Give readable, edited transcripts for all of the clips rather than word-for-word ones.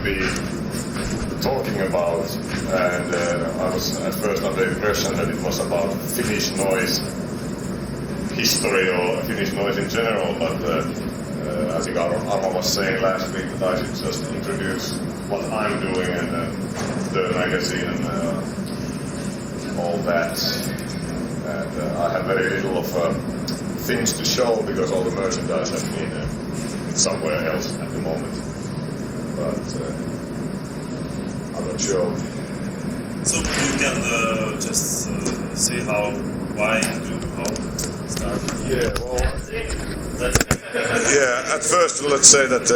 be talking about, and I was at first under the impression that it was about Finnish noise history or Finnish noise in general, but I think Arma was saying last week that I should just introduce what I'm doing and the magazine and all that. And I have very little of things to show because all the merchandise has been somewhere else at the moment. But I'm not sure. So you can just say why start? Yeah, well, yeah. At first, let's say that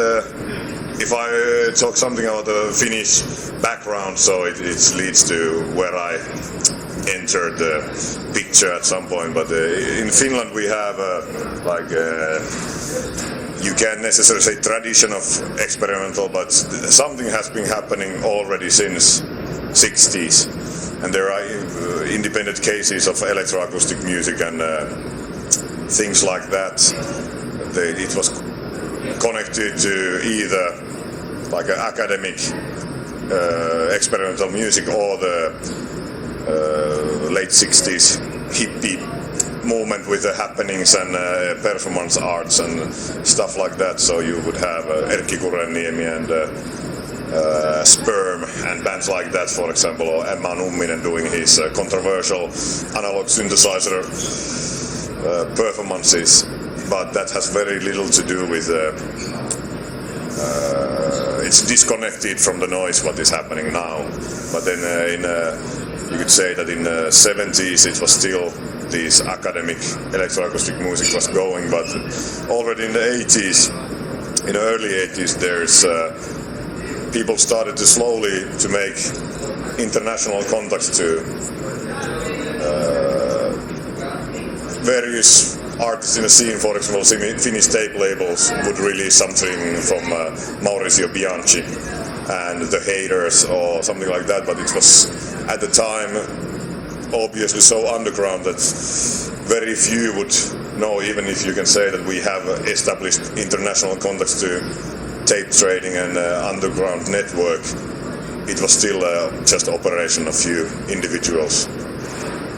if I talk something about the Finnish background, so it leads to where I entered the picture at some point. But in Finland, we have you can't necessarily say tradition of experimental, but something has been happening already since 60s, and there are independent cases of electroacoustic music and things like that. It was connected to either like academic experimental music or the late 60s hippie movement with the happenings and performance arts and stuff like that. So you would have Erkki Kurenniemi and Sperm and bands like that, for example, or Emma Numminen doing his controversial analog synthesizer performances. But that has very little to do with it's disconnected from the noise what is happening now. But then you could say that in the 70s it was still this academic electroacoustic music was going, but already in the 80s, in the early 80s, there's people started to slowly to make international contacts to various artists in the scene. For example, Finnish tape labels would release something from Maurizio Bianchi and the Haters or something like that, but it was at the time obviously so underground that very few would know, even if you can say that we have established international contacts to tape trading and underground network. It was still just operation of few individuals.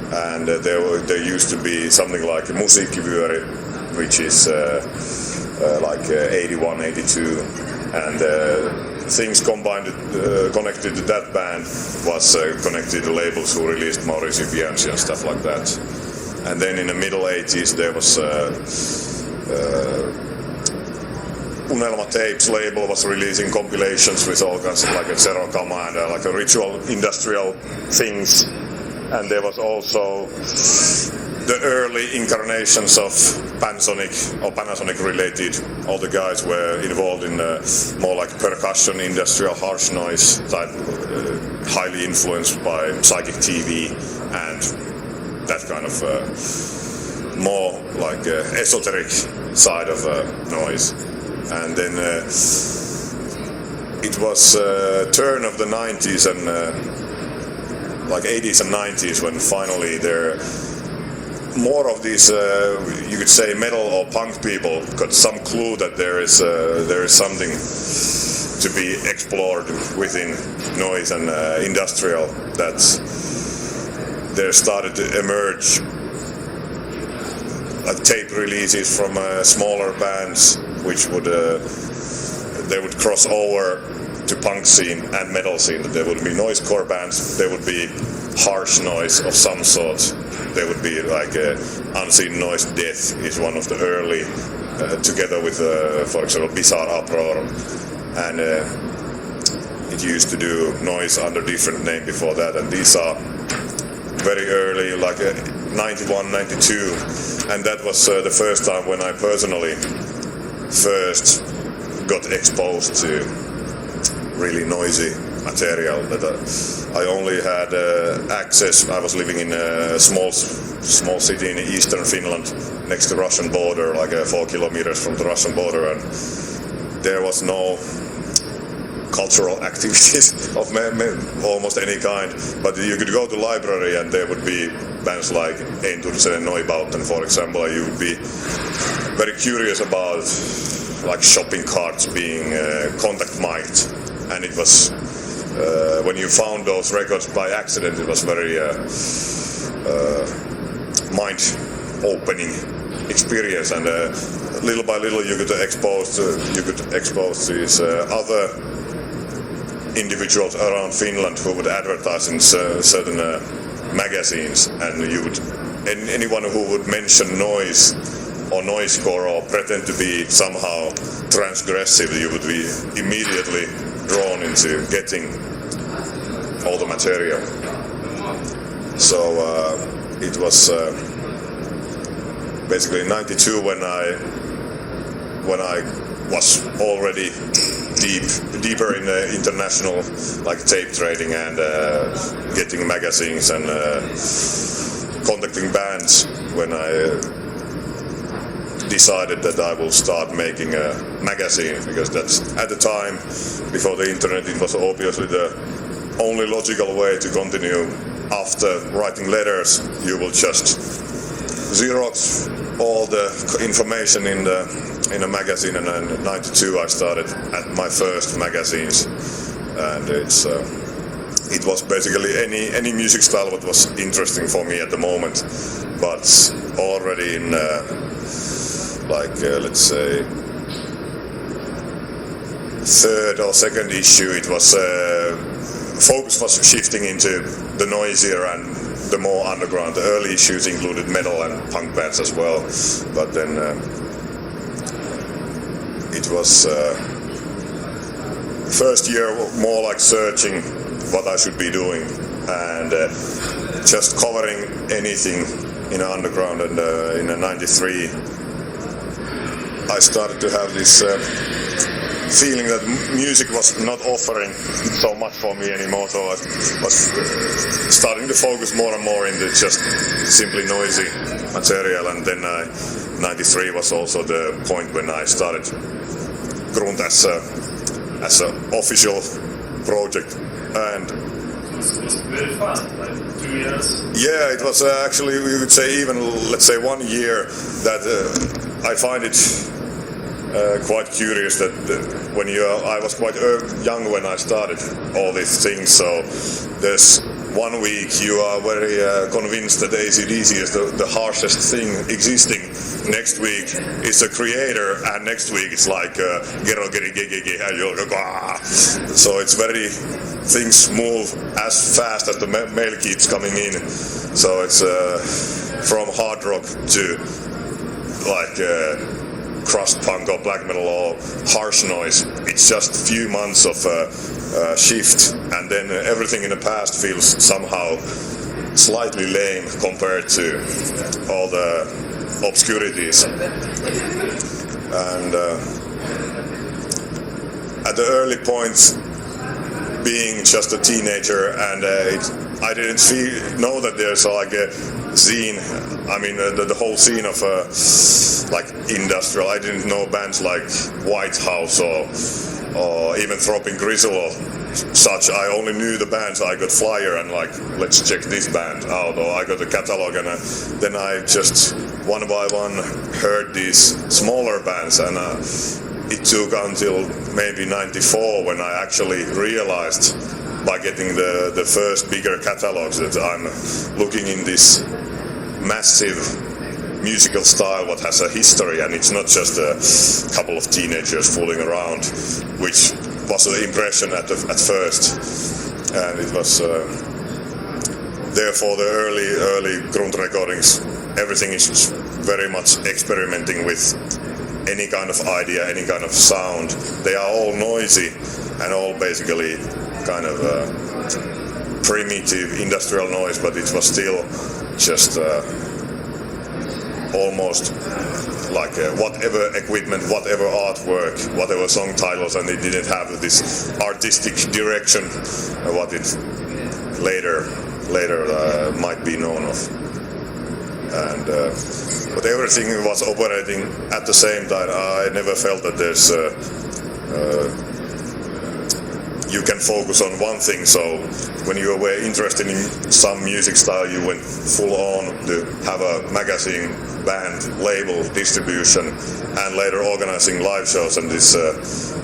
And there used to be something like Musiikkivyöri, which is like 81, 82, and things combined, connected to that band was connected to labels who released Maurizio Bianchi and stuff like that. And then in the middle 80s there was Unelma Tapes label was releasing compilations with all kinds of like a Zero Kama and like a ritual industrial things. And there was also the early incarnations of Panasonic related. All the guys were involved in more like percussion, industrial harsh noise type, highly influenced by Psychic TV and that kind of more like esoteric side of noise. And then it was turn of the 90s and like 80s and 90s when finally there more of these you could say metal or punk people got some clue that there is something to be explored within noise and industrial, that there started to emerge like tape releases from smaller bands which would they would cross over to punk scene and metal scene. There would be noisecore bands, there would be harsh noise of some sort, there would be like Unseen Noise Death is one of the early, together with for example Bizarre Uproar, and it used to do noise under different name before that, and these are very early, like 91, 92, and that was the first time when I personally first got exposed to really noisy material. That I only had access. I was living in a small city in eastern Finland, next to Russian border, like 4 kilometers from the Russian border, and there was no cultural activities of almost any kind. But you could go to library and there would be bands like Eintursen and Neubauten, for example. And you would be very curious about like shopping carts being contact mic'd and it was when you found those records by accident, it was very mind-opening experience, and little by little you could expose these other individuals around Finland who would advertise in certain magazines, and you would anyone who would mention noise or noisecore or pretend to be somehow transgressive, you would be immediately drawn into getting all the material. So it was basically in '92 when I was already deeper in international like tape trading and getting magazines and contacting bands, when I decided that I will start making a magazine, because that's at the time before the internet, it was obviously the only logical way to continue. After writing letters, you will just Xerox all the information in a magazine, and in '92 I started at my first magazines, and it was basically any music style what was interesting for me at the moment, but already in let's say third or second issue, it was focus was shifting into the noisier and the more underground. The early issues included metal and punk bands as well, but then it was first year more like searching what I should be doing, and just covering anything in underground. And in '93 I started to have this feeling that music was not offering so much for me anymore, so I was starting to focus more and more into just simply noisy material. And then '93 was also the point when I started Grunt as an official project, and it was very fast, like 2 years. Yeah, it was actually, you could say, even let's say 1 year. That I find it quite curious that when I was quite young when I started all these things, so there's 1 week you are very convinced that AC/DC is the harshest thing existing. Next week it's a creator, and next week it's like gero geri gege, so it's very, things move as fast as the mail keeps coming in. So it's from hard rock to like crust punk or black metal or harsh noise. It's just a few months of shift, and then everything in the past feels somehow slightly lame compared to all the obscurities. And at the early points, being just a teenager, and I didn't know that there's like a scene. I mean, the whole scene of like industrial. I didn't know bands like White House or even Throbbing Gristle or such. I only knew the bands. I got flyer and like, let's check this band out, or I got the catalog, and then I just one by one heard these smaller bands, and it took until maybe '94 when I actually realized, by getting the first bigger catalogs, that I'm looking in this massive musical style what has a history, and it's not just a couple of teenagers fooling around, which was the impression at first. And it was therefore the early Grunt recordings, everything is very much experimenting with any kind of idea, any kind of sound. They are all noisy and all basically kind of primitive industrial noise, but it was still just almost like whatever equipment, whatever artwork, whatever song titles, and it didn't have this artistic direction what it later might be known of. And but everything was operating at the same time. I never felt that there's you can focus on one thing. So when you were interested in some music style, you went full on to have a magazine, band, label, distribution, and later organizing live shows. And this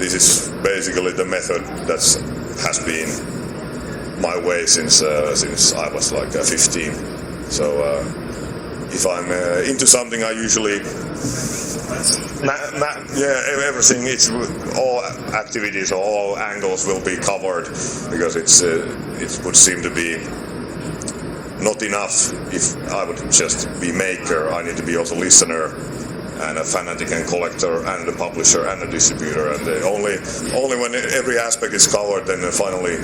this is basically the method that has been my way since I was like 15. So if I'm into something, I usually everything. It's all activities or all angles will be covered because it would seem to be not enough if I would just be maker. I need to be also listener and a fanatic and collector and a publisher and a distributor, and only when every aspect is covered, then finally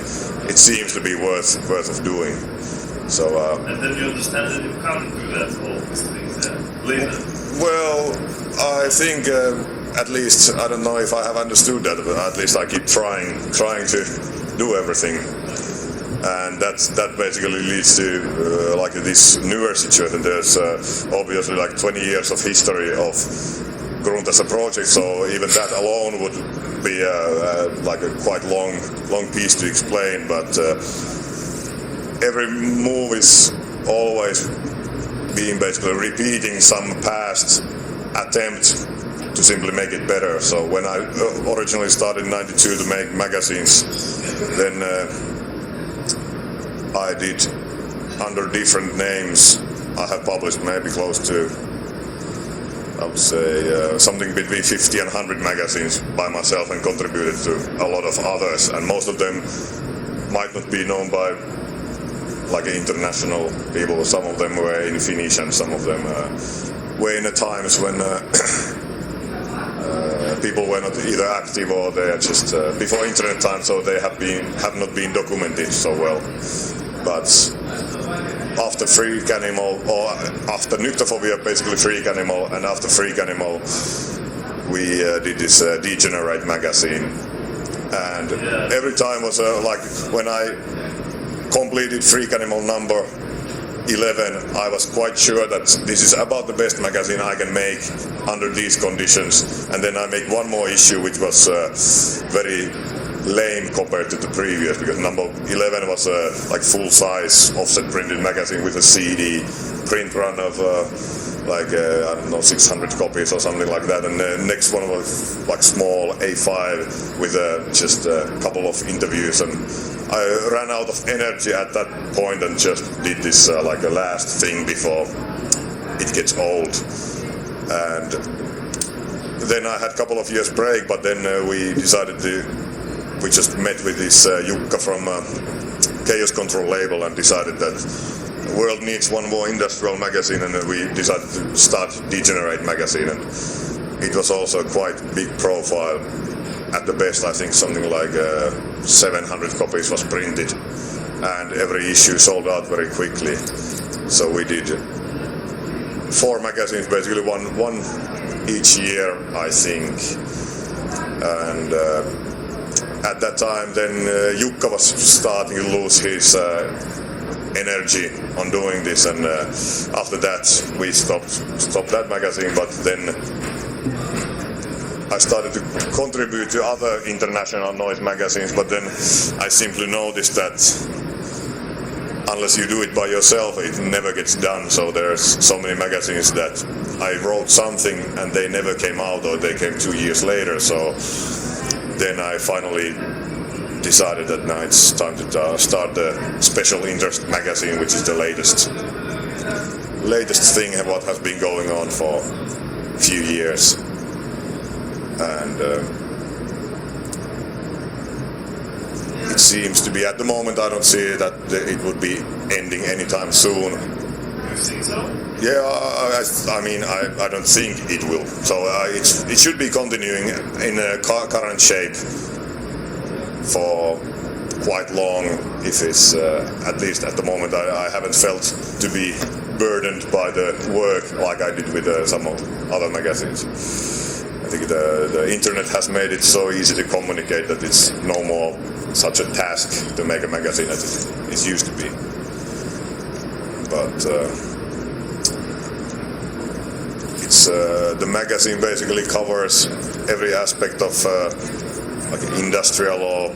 it seems to be worth of doing. So and then you understand that you can't do that all these things later. Well, I think at least I don't know if I have understood that, but at least I keep trying to do everything. And that basically leads to like this newer situation. There's obviously like 20 years of history of Grunt as a project, so even that alone would be like a quite long piece to explain. But every move is always being basically repeating some past attempt to simply make it better. So when I originally started in '92 to make magazines, then I did under different names. I have published maybe close to, I would say, something between 50 and 100 magazines by myself and contributed to a lot of others. And most of them might not be known by like international people. Some of them were in Finnish and some of them were in the times when people were not either active or they are just before internet time, so they have not been documented so well. But after Freak Animal, or after Nyctophobia, basically Freak Animal, and after Freak Animal, we did this Degenerate magazine. And every time was like when I completed Freak Animal number 11, I was quite sure that this is about the best magazine I can make under these conditions. And then I make one more issue which was very lame compared to the previous, because number 11 was like full-size offset printed magazine with a CD print run of like I don't know, 600 copies or something like that, and the next one was like small A5 with just a couple of interviews, and I ran out of energy at that point and just did this like a last thing before it gets old. And then I had a couple of years break, but then we just met with this Jukka from Chaos Control label and decided that the world needs one more industrial magazine, and we decided to start Degenerate magazine, and it was also quite big profile. At the best, I think something like 700 copies was printed, and every issue sold out very quickly. So we did 4 magazines, basically one each year, I think. And at that time, then Jukka was starting to lose his energy on doing this, and after that we stopped that magazine. But then I started to contribute to other international noise magazines, but then I simply noticed that unless you do it by yourself, it never gets done. So there's so many magazines that I wrote something and they never came out, or they came 2 years later. So then I finally decided that now it's time to start the special interest magazine, which is the latest thing what has been going on for a few years. And it seems to be, at the moment, I don't see that it would be ending anytime soon. You think so? Yeah, I mean, I don't think it will. So it should be continuing in a current shape for quite long. If it's at least at the moment, I haven't felt to be burdened by the work like I did with some other magazines. I think the internet has made it so easy to communicate that it's no more such a task to make a magazine as it used to be. But it's the magazine basically covers every aspect of like industrial or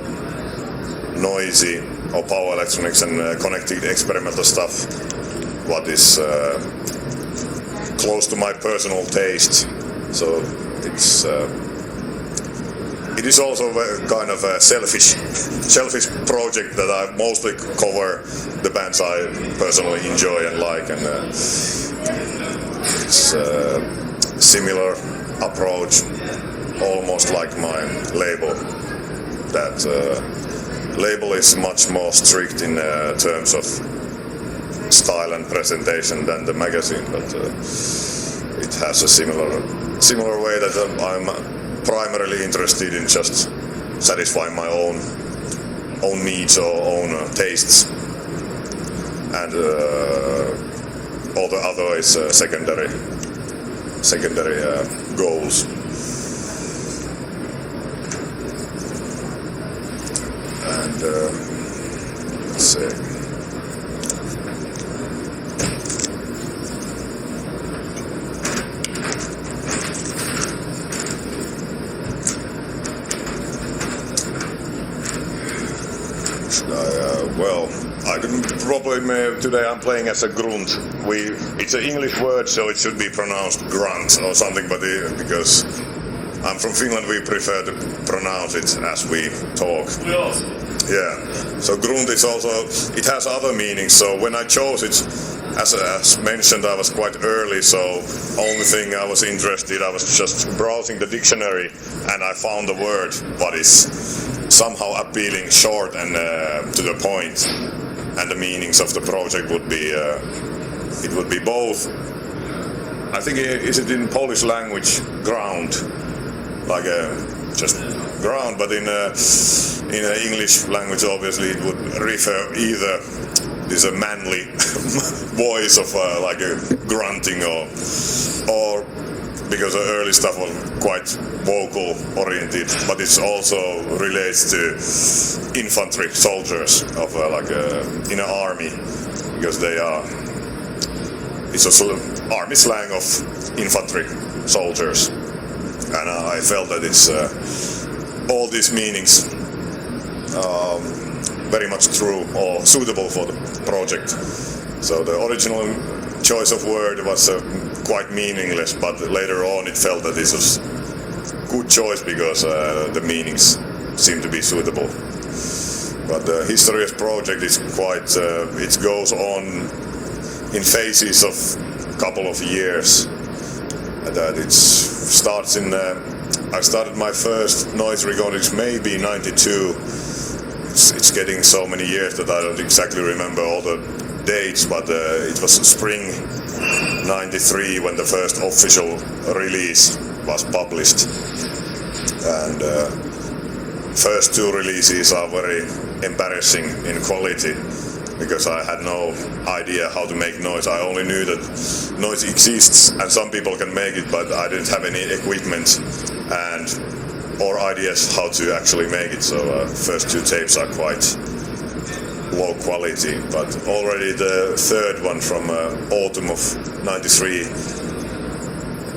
noisy or power electronics and connected experimental stuff, what is close to my personal taste. So it's it is also a kind of a selfish project that I mostly cover the bands I personally enjoy and like, and it's a similar approach, almost like my label. That label is much more strict in terms of style and presentation than the magazine, but it has a similar way that I'm primarily interested in just satisfying my own needs or own tastes, and all the other is secondary goals. And let's see. Well, I can probably today I'm playing as a Grunt. It's an English word, so it should be pronounced Grunt or something, but because I'm from Finland, we prefer to pronounce it as we talk. We also. Yeah. So Grunt is also, it has other meanings. So when I chose it, as mentioned, I was quite early. So only thing I was interested, I was just browsing the dictionary, and I found a word what is somehow appealing, short and to the point. And the meanings of the project would be, it would be both. I think is it in Polish language, ground. Like just ground, but in English language, obviously, it would refer either is a manly voice of like a grunting, or because the early stuff was quite vocal oriented, but it also relates to infantry soldiers of like in an army, because they are. It's also army slang of infantry soldiers. And I felt that it's all these meanings very much true or suitable for the project. So the original choice of word was quite meaningless, but later on it felt that this was good choice because the meanings seem to be suitable. But the history of the project is quite, it goes on in phases of a couple of years. That it starts in. I started my first noise recordings maybe '92. It's getting so many years that I don't exactly remember all the dates, but it was spring '93 when the first official release was published. And first two releases are very embarrassing in quality, because I had no idea how to make noise. I only knew that noise exists and some people can make it, but I didn't have any equipment or ideas how to actually make it. So first two tapes are quite low quality, but already the third one from autumn of '93,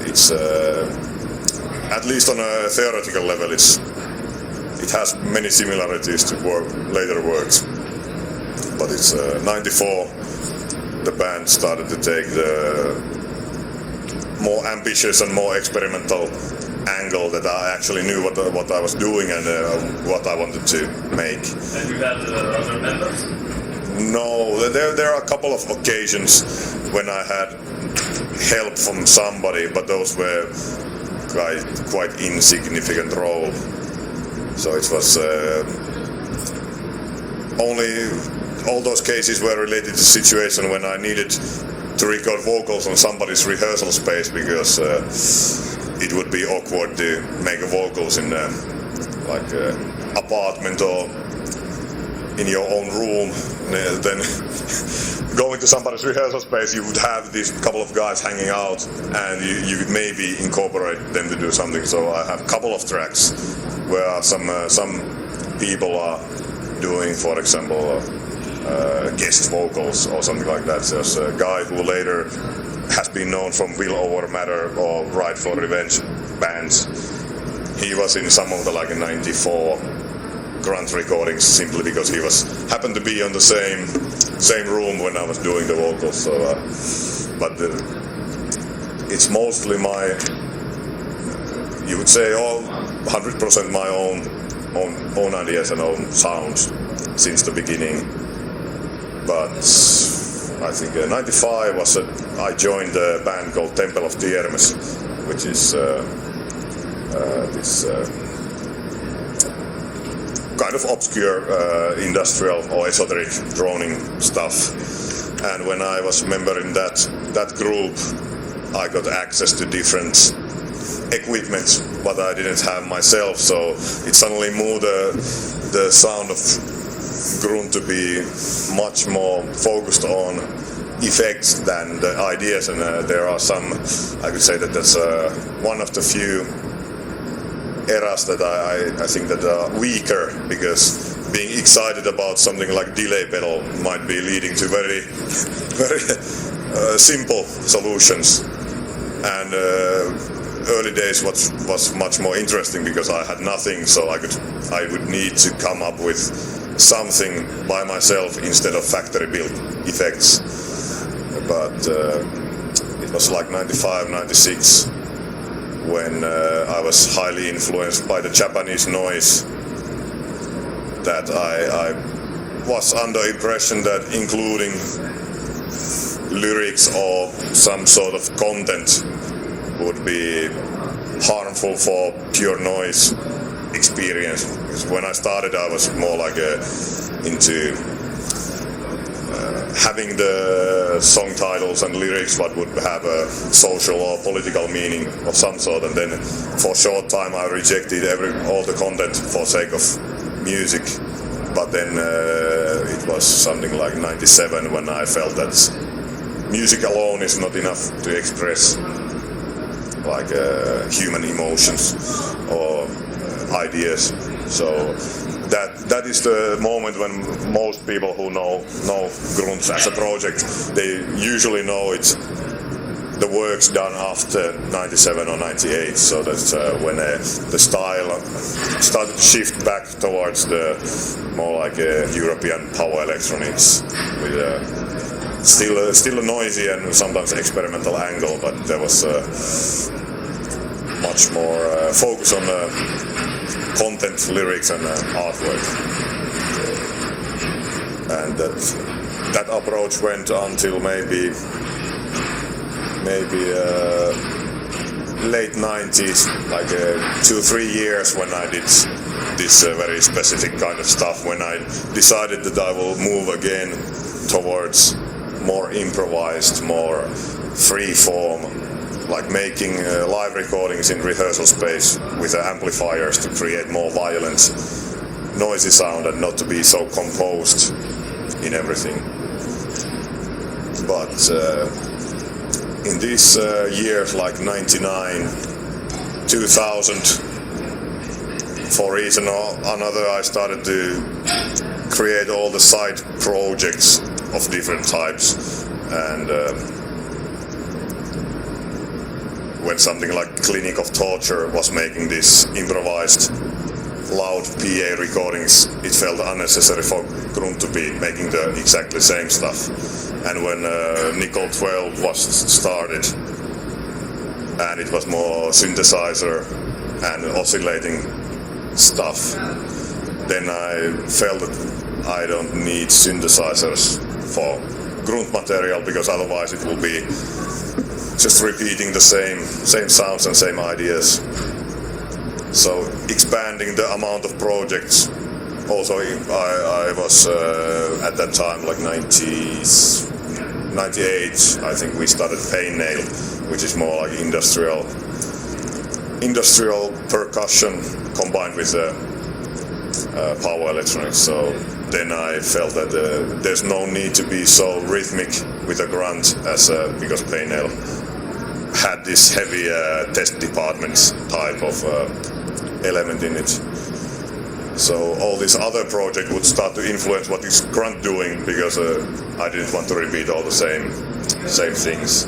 it's at least on a theoretical level, it has many similarities to later works. But it's '94, the band started to take the more ambitious and more experimental angle that I actually knew what I was doing and what I wanted to make. And you had other members? No, there are a couple of occasions when I had help from somebody, but those were quite insignificant role. So it was only. All those cases were related to situation when I needed to record vocals on somebody's rehearsal space, because it would be awkward to make vocals in like apartment or in your own room. Then going to somebody's rehearsal space, you would have these couple of guys hanging out, and you could maybe incorporate them to do something. So I have a couple of tracks where some people are doing, for example, guest vocals or something like that. There's a guy who later has been known from Will Over Matter or Ride for Revenge bands. He was in some of the like 94 Grunt recordings simply because he happened to be on the same room when I was doing the vocals. So, but it's mostly you would say 100% my own ideas and own sounds since the beginning. But I think 95 was I joined a band called Temple of Tiermes, which is this kind of obscure industrial or esoteric droning stuff. And when I was a member in that group, I got access to different equipment, but I didn't have myself, so it suddenly moved the sound of Grunt to be much more focused on effects than the ideas, and there are some, I could say that that's one of the few eras that I think that are weaker, because being excited about something like delay pedal might be leading to very simple solutions, and early days was much more interesting because I had nothing, so I would need to come up with something by myself instead of factory built effects. But it was like 95, 96 when I was highly influenced by the Japanese noise, that I was under impression that including lyrics or some sort of content would be harmful for pure noise experience. Because when I started, I was more like into having the song titles and lyrics what would have a social or political meaning of some sort, and then for a short time I rejected all the content for sake of music. But then it was something like 97 when I felt that music alone is not enough to express like human emotions or ideas. So that is the moment when most people who know Grunt as a project, they usually know it's the work's done after 97 or 98. So that's when the style started to shift back towards the more like European power electronics with still a noisy and sometimes experimental angle, but there was much more focus on content, lyrics, and artwork. And that approach went until maybe late 90s, like 2-3 years, when I did this very specific kind of stuff, when I decided that I will move again towards more improvised, more free form, like making live recordings in rehearsal space with amplifiers to create more violent, noisy sound and not to be so composed in everything. But in these years like 99, 2000, for reason or another, I started to create all the side projects of different types, and when something like Clinic of Torture was making this improvised loud PA recordings, it felt unnecessary for Grunt to be making the exactly same stuff. And when Nickel 12 was started, and it was more synthesizer and oscillating stuff, then I felt that I don't need synthesizers for Grunt material, because otherwise it will be just repeating the same sounds and same ideas. So expanding the amount of projects. Also, I was at that time like 90s, 98. I think we started Pain Nail, which is more like industrial percussion combined with power electronics. So then I felt that there's no need to be so rhythmic with a grunt because Pain Nail had this heavy test department type of element in it. So all this other project would start to influence what is Grunt doing, because I didn't want to repeat all the same things.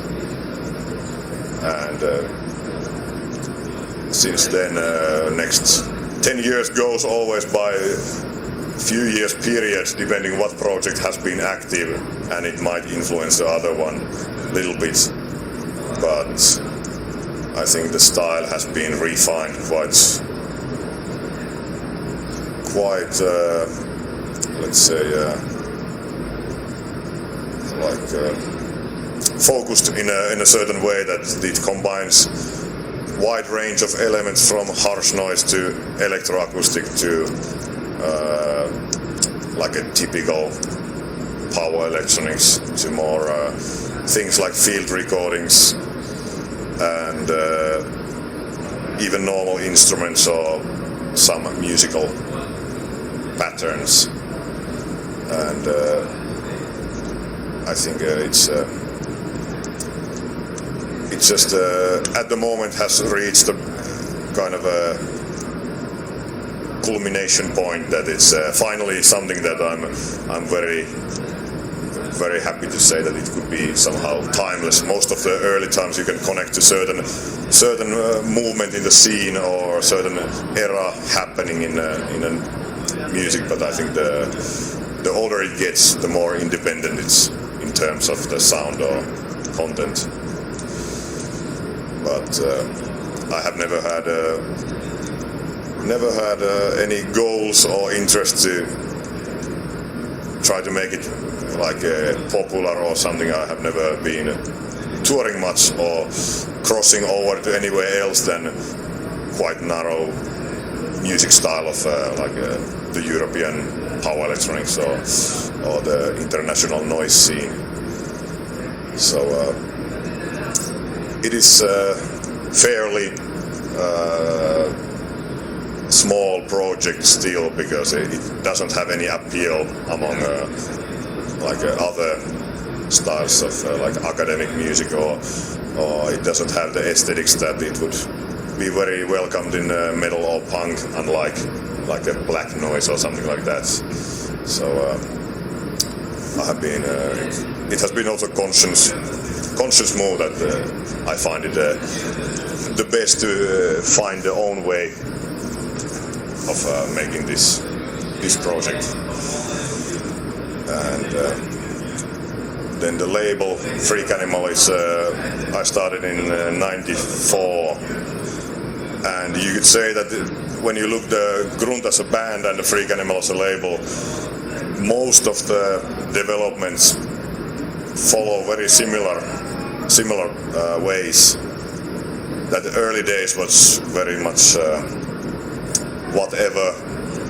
And since then, next 10 years goes always by few years period, depending what project has been active, and it might influence the other one a little bit. But I think the style has been refined quite, let's say, focused in a certain way that it combines wide range of elements from harsh noise to electroacoustic to like a typical power electronics to more things like field recordings and even normal instruments or some musical patterns. And I think it's just at the moment has reached a kind of a culmination point that it's finally something that I'm very happy to say that it could be somehow timeless. Most of the early times you can connect to certain movement in the scene or certain era happening in music, but I think the older it gets, the more independent it's in terms of the sound or content. But I have never had any goals or interest to try to make it like popular or something. I have never been touring much or crossing over to anywhere else than quite narrow music style of the European power electronics or the international noise scene. So it is fairly small project still because it doesn't have any appeal among other styles of like academic music or it doesn't have the aesthetics that it would be very welcomed in metal or punk, unlike like a black noise or something like that. So I have been it has been also conscious move that I find it the best to find their own way of making this project. And then the label Freak Animal is I started in '94, and you could say that when you look the Grunt as a band and the Freak Animal as a label, most of the developments follow very similar ways. That the early days was very much whatever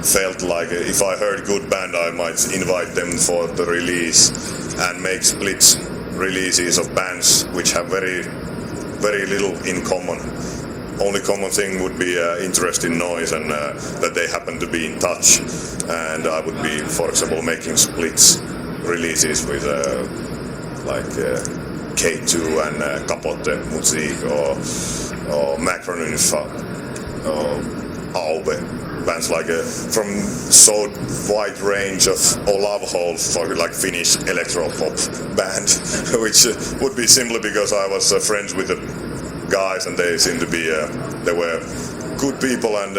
felt like. If I heard good band, I might invite them for the release and make split releases of bands which have very little in common. Only common thing would be interest in noise and that they happen to be in touch. And I would be, for example, making splits releases with K2 and Capote Musik or Macronynfa or Aube. Bands like from so wide range of Olavhol for like Finnish electro-pop band, which would be simply because I was friends with the guys and they seemed to be, they were good people and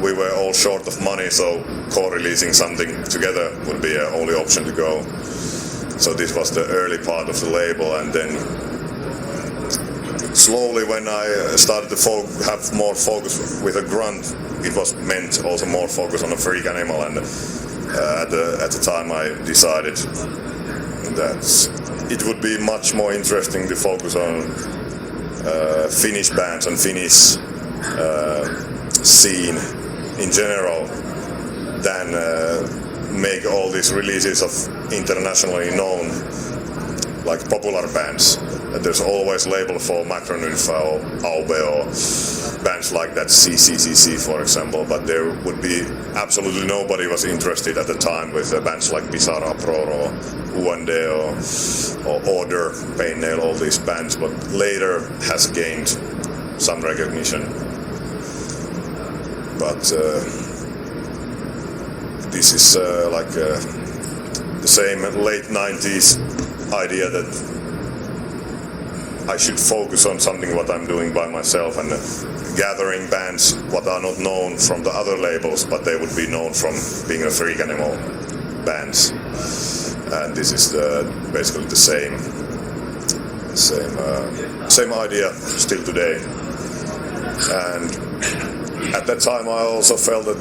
we were all short of money, so co-releasing something together would be the only option to go. So this was the early part of the label, and then slowly when I started to have more focus with a Grunt, it was meant also more focus on a Freak Animal, and at the time I decided that it would be much more interesting to focus on Finnish bands and Finnish scene in general than make all these releases of internationally known like popular bands. There's always label for Macronynfa or Aube or bands like that, CCCC for example, but there would be absolutely nobody was interested at the time with bands like Bizarre Uproar or Uende or Order, Pain Nail, all these bands, but later has gained some recognition. But this is the same late 90s idea that I should focus on something what I'm doing by myself and gathering bands what are not known from the other labels, but they would be known from being a Freak Animal bands. And this is basically the same idea still today. And at that time I also felt that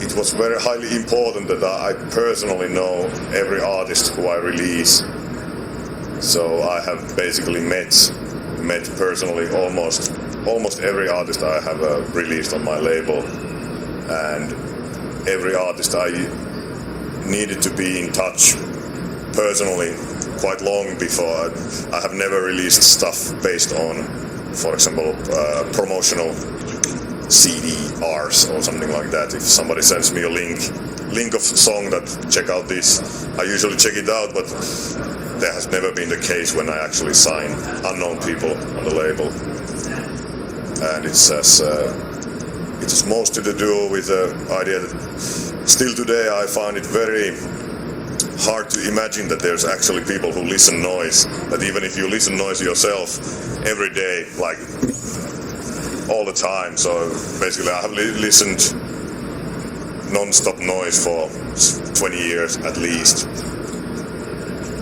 it was very highly important that I personally know every artist who I release. So I have basically met personally almost every artist I have released on my label, and every artist I needed to be in touch personally quite long before. I have never released stuff based on, for example, promotional CDRs or something like that. If somebody sends me a link of a song that check out this, I usually check it out, but that has never been the case when I actually sign unknown people on the label. And it has mostly to do with the idea that still today I find it very hard to imagine that there's actually people who listen noise, that even if you listen noise yourself every day, like all the time. So basically I have listened non-stop noise for 20 years at least,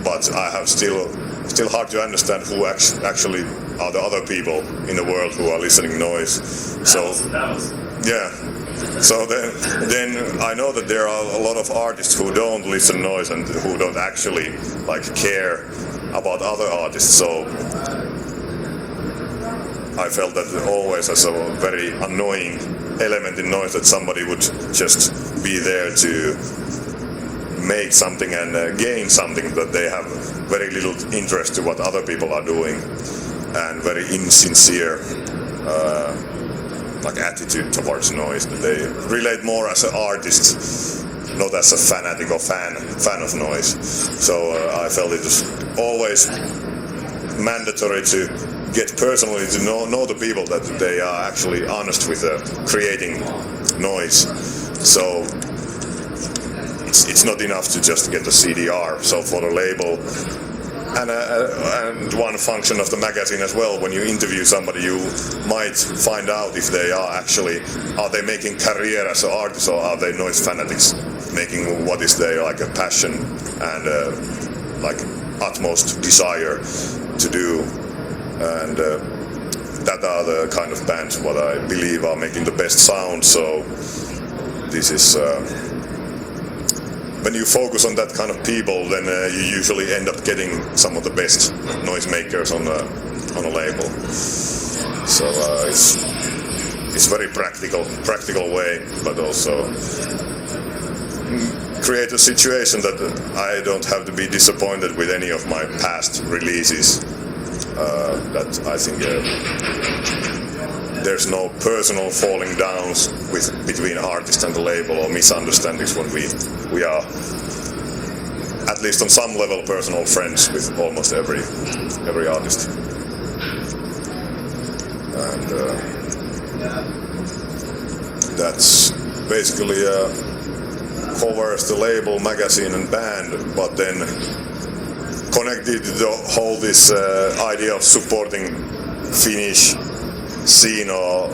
but I have still hard to understand who actually are the other people in the world who are listening noise. So yeah. So then I know that there are a lot of artists who don't listen noise and who don't actually care about other artists. So I felt that always as a very annoying element in noise that somebody would just be there to make something and gain something, that they have very little interest to what other people are doing, and very insincere attitude towards noise, that they relate more as an artist, not as a fanatic or fan of noise. So I felt it was always mandatory to get personally to know the people, that they are actually honest with creating noise. So it's not enough to just get a CDR. So for the label, and one function of the magazine as well, when you interview somebody, you might find out if they are they making career as an artist, or are they noise fanatics making what is their a passion and utmost desire to do. And that are the kind of bands what I believe are making the best sound. So this is when you focus on that kind of people, then you usually end up getting some of the best noisemakers on a label. So it's very practical way, but also create a situation that I don't have to be disappointed with any of my past releases. That I think there's no personal falling downs between artist and the label, or misunderstandings when we are, at least on some level, personal friends with almost every artist. And that's basically covers the label, magazine and band, but then connected to the whole this idea of supporting Finnish scene, or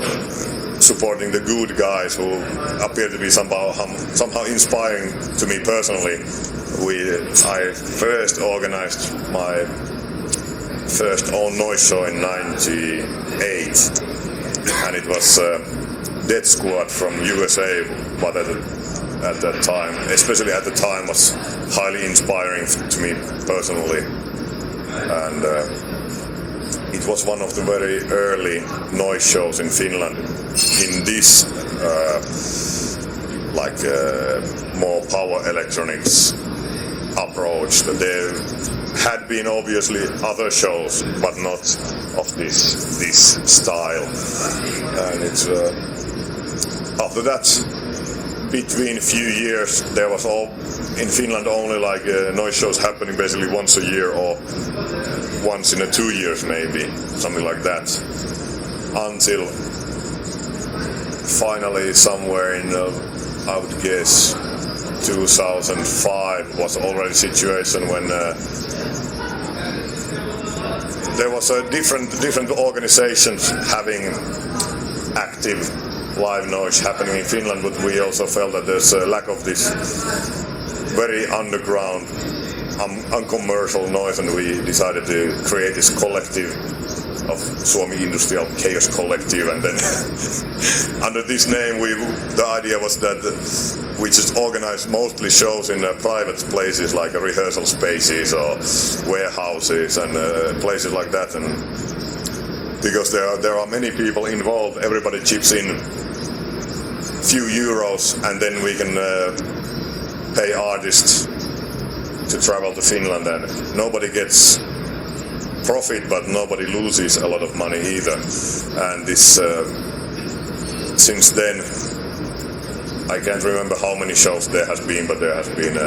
supporting the good guys who appear to be somehow inspiring to me personally. I first organized my first own noise show in '98, and it was Death Squad from USA, but at that time, especially at the time, was highly inspiring to me personally. And it was one of the very early noise shows in Finland in this more power electronics approach. That there had been obviously other shows, but not of this style. And it's after that, between a few years, there was in Finland only noise shows happening basically once a year, or once in 2 years maybe, something like that, until finally somewhere in I would guess 2005 was already a situation when there was a different organizations having active live noise happening in Finland, but we also felt that there's a lack of this very underground, uncommercial noise, and we decided to create this collective of Suomi Industrial Chaos Collective, and then under this name the idea was that we just organize mostly shows in private places like rehearsal spaces or warehouses and places like that, and because there are many people involved, everybody chips in few euros, and then we can pay artists to travel to Finland, and nobody gets profit, but nobody loses a lot of money either. And this since then, I can't remember how many shows there has been, but there has been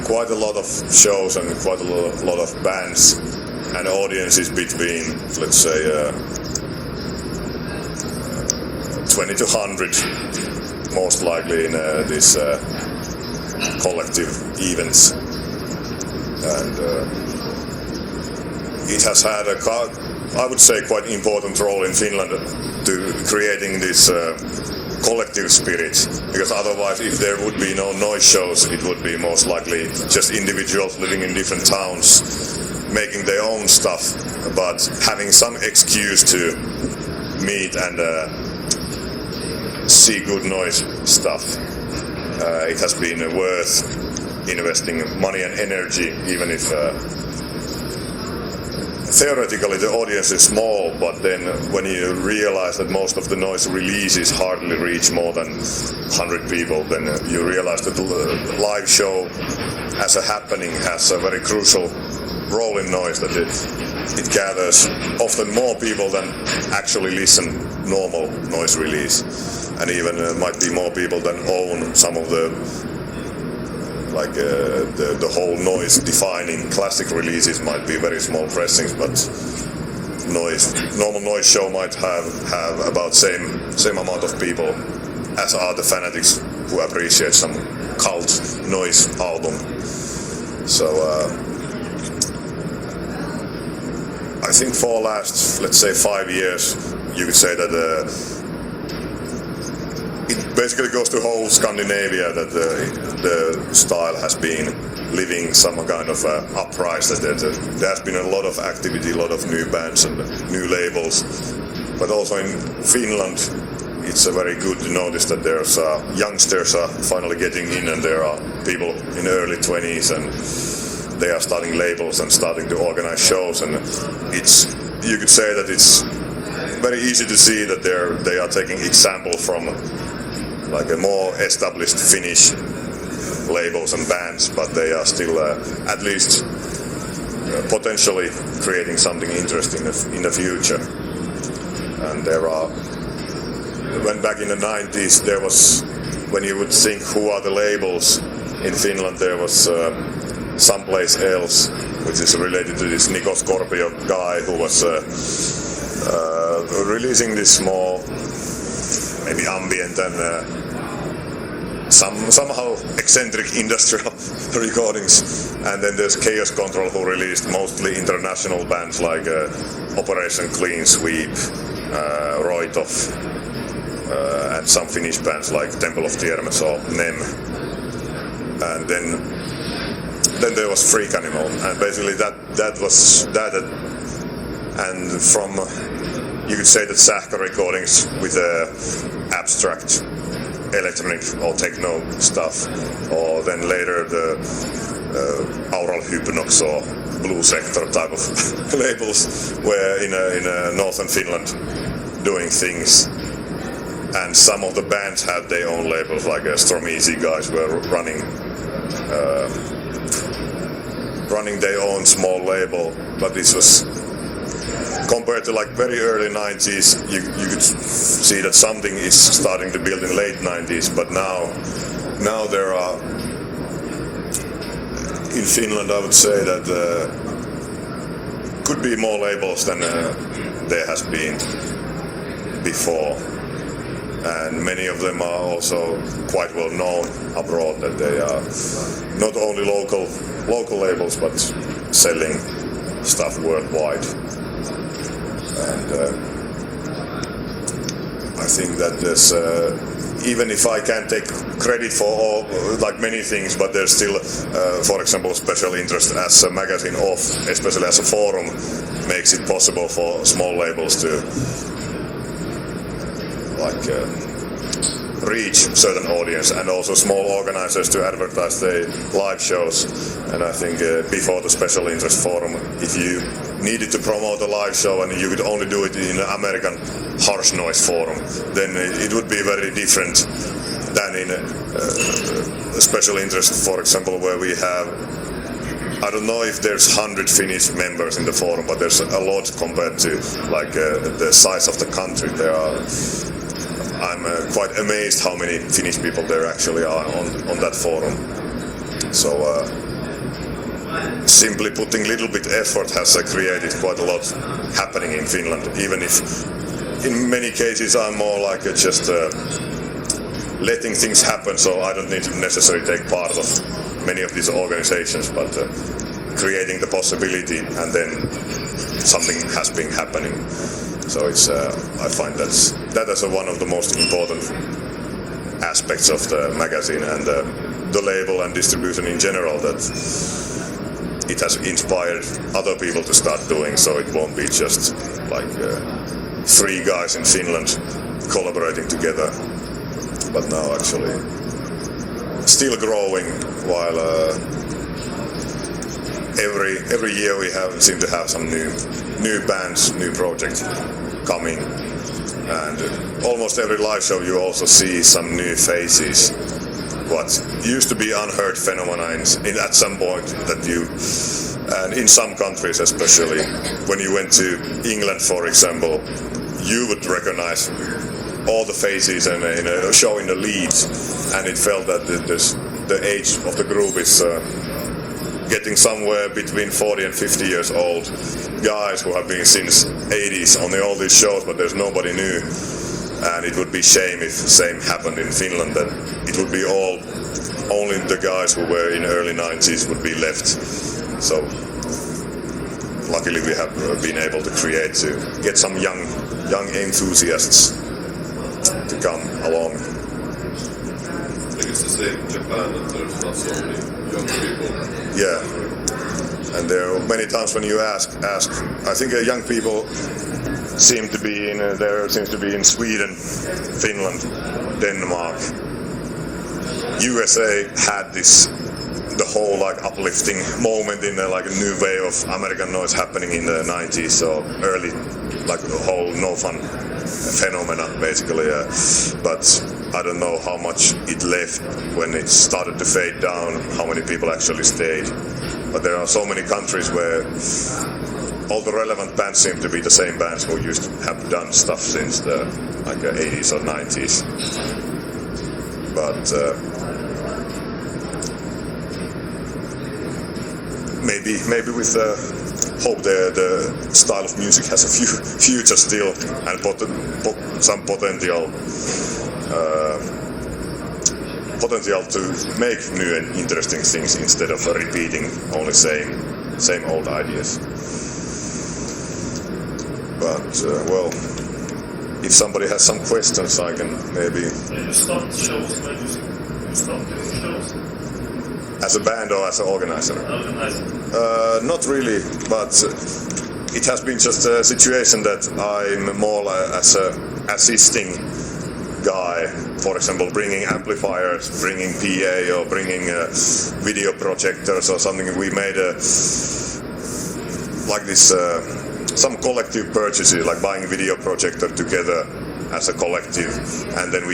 quite a lot of shows and quite a lot of bands and audiences between, let's say, 20 to 100, most likely in these collective events. And it has had I would say, quite important role in Finland to creating this collective spirit, because otherwise, if there would be no noise shows, it would be most likely just individuals living in different towns making their own stuff, but having some excuse to meet and see good noise stuff. It has been worth investing money and energy, even if theoretically the audience is small, but then when you realize that most of the noise releases hardly reach more than 100 people, then you realize that the live show as a happening has a very crucial role in noise, that it gathers often more people than actually listen normal noise release, and even might be more people than own some of the the whole noise defining classic releases. Might be very small pressings, but normal noise show might have about same amount of people as are the fanatics who appreciate some cult noise album. So I think for last, let's say, 5 years, you could say that it basically goes to whole Scandinavia that the style has been living some kind of uprise, that there has been a lot of activity, a lot of new bands and new labels, but also in Finland it's very good to notice that there's youngsters are finally getting in, and there are people in the early 20s and they are starting labels and starting to organize shows, and you could say that it's very easy to see that they are taking example from like a more established Finnish labels and bands, but they are still at least potentially creating something interesting in the future. And when back in the 90s, there was, when you would think who are the labels in Finland, there was Someplace Else, which is related to this Niko Scorpio guy who was releasing this small, maybe ambient and somehow eccentric industrial recordings. And then there's Chaos Control, who released mostly international bands like Operation Clean Sweep, Roitov, and some Finnish bands like Temple of Tiermes or NEM. And then there was Freak Animal, and basically that was that. And from, you could say that Sähkö recordings with abstract electronic or techno stuff, or then later the Aural Hypnox or Blue Sector type of labels were in northern Finland doing things. And some of the bands had their own labels, like Stromeasy guys were running their own small label, but this was, compared to like very early 90s, you could see that something is starting to build in late 90s, but now there are, in Finland I would say that could be more labels than there has been before, and many of them are also quite well known abroad, that they are not only local labels but selling stuff worldwide. And I think that there's even if I can't take credit for all, like many things, but there's still, for example, special interest as a magazine of, especially as a forum, makes it possible for small labels to reach certain audience, and also small organizers to advertise their live shows. And I think before the special interest forum, if you needed to promote a live show and you could only do it in an American harsh noise forum, then it would be very different than in a special interest, for example, where we have, I don't know if there's 100 Finnish members in the forum, but there's a lot compared to the size of the country. I'm quite amazed how many Finnish people there actually are on that forum. So simply putting little bit effort has created quite a lot happening in Finland, even if in many cases I'm more like just letting things happen, so I don't need to necessarily take part of many of these organizations, but creating the possibility, and then something has been happening. So it's I find that is one of the most important aspects of the magazine and the label and distribution in general, that it has inspired other people to start doing, so it won't be just like 3 guys in Finland collaborating together, but now actually still growing, while every year we seem to have some new bands, new projects coming, and almost every live show you also see some new faces. What used to be unheard phenomena at some point that and in some countries especially, when you went to England, for example, you would recognize all the faces in a show in the leads, and it felt that the age of the group is getting somewhere between 40 and 50 years old guys who have been since 80s on all these shows, but there's nobody new. And it would be shame if the same happened in Finland, that it would be only the guys who were in early 90s would be left. So luckily we have been able to get some young enthusiasts to come along. I think it's the same in Japan, that there's not so many young people. Yeah, and there are many times when you ask, I think young people seems to be in Sweden, Finland, Denmark. USA had the whole uplifting moment in a new wave of American noise happening in the 90s, so early the whole no fun phenomena basically. But I don't know how much it left when it started to fade down, how many people actually stayed. But there are so many countries where all the relevant bands seem to be the same bands who used to have done stuff since the 80s or 90s. But maybe with hope the style of music has a future still, and some potential to make new and interesting things instead of repeating only same old ideas. But well, if somebody has some questions, I can maybe. You stopped shows when you stopped doing shows? As a band or as an organizer? Not really, but it has been just a situation that I'm more as a assisting guy. For example, bringing amplifiers, bringing PA, or bringing video projectors or something. We made some collective purchases, like buying a video projector together as a collective, and then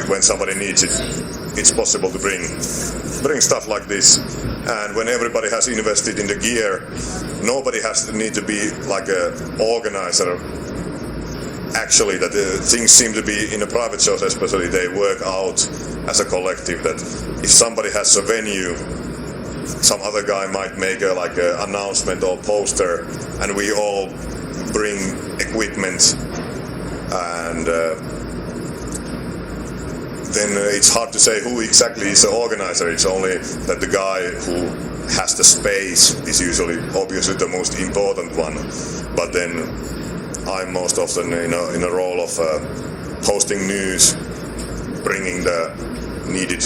when somebody needs it, it's possible to bring stuff like this. And when everybody has invested in the gear, nobody has to need to be like an organizer. Actually, that things seem to be in the private shows, especially, they work out as a collective. That if somebody has a venue, some other guy might make a announcement or poster, and we all bring equipment, and then it's hard to say who exactly is the organizer. It's only that the guy who has the space is usually obviously the most important one, but then I'm most often in a role of posting news bringing the needed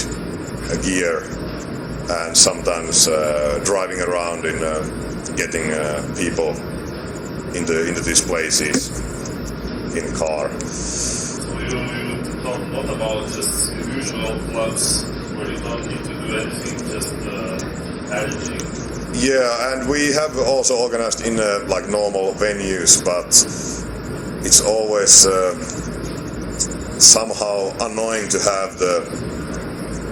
gear, and sometimes driving around in getting people into these places in car. So you talk not about just usual clubs where you don't need to do anything, just editing. Yeah, and we have also organized in like normal venues, but it's always somehow annoying to have the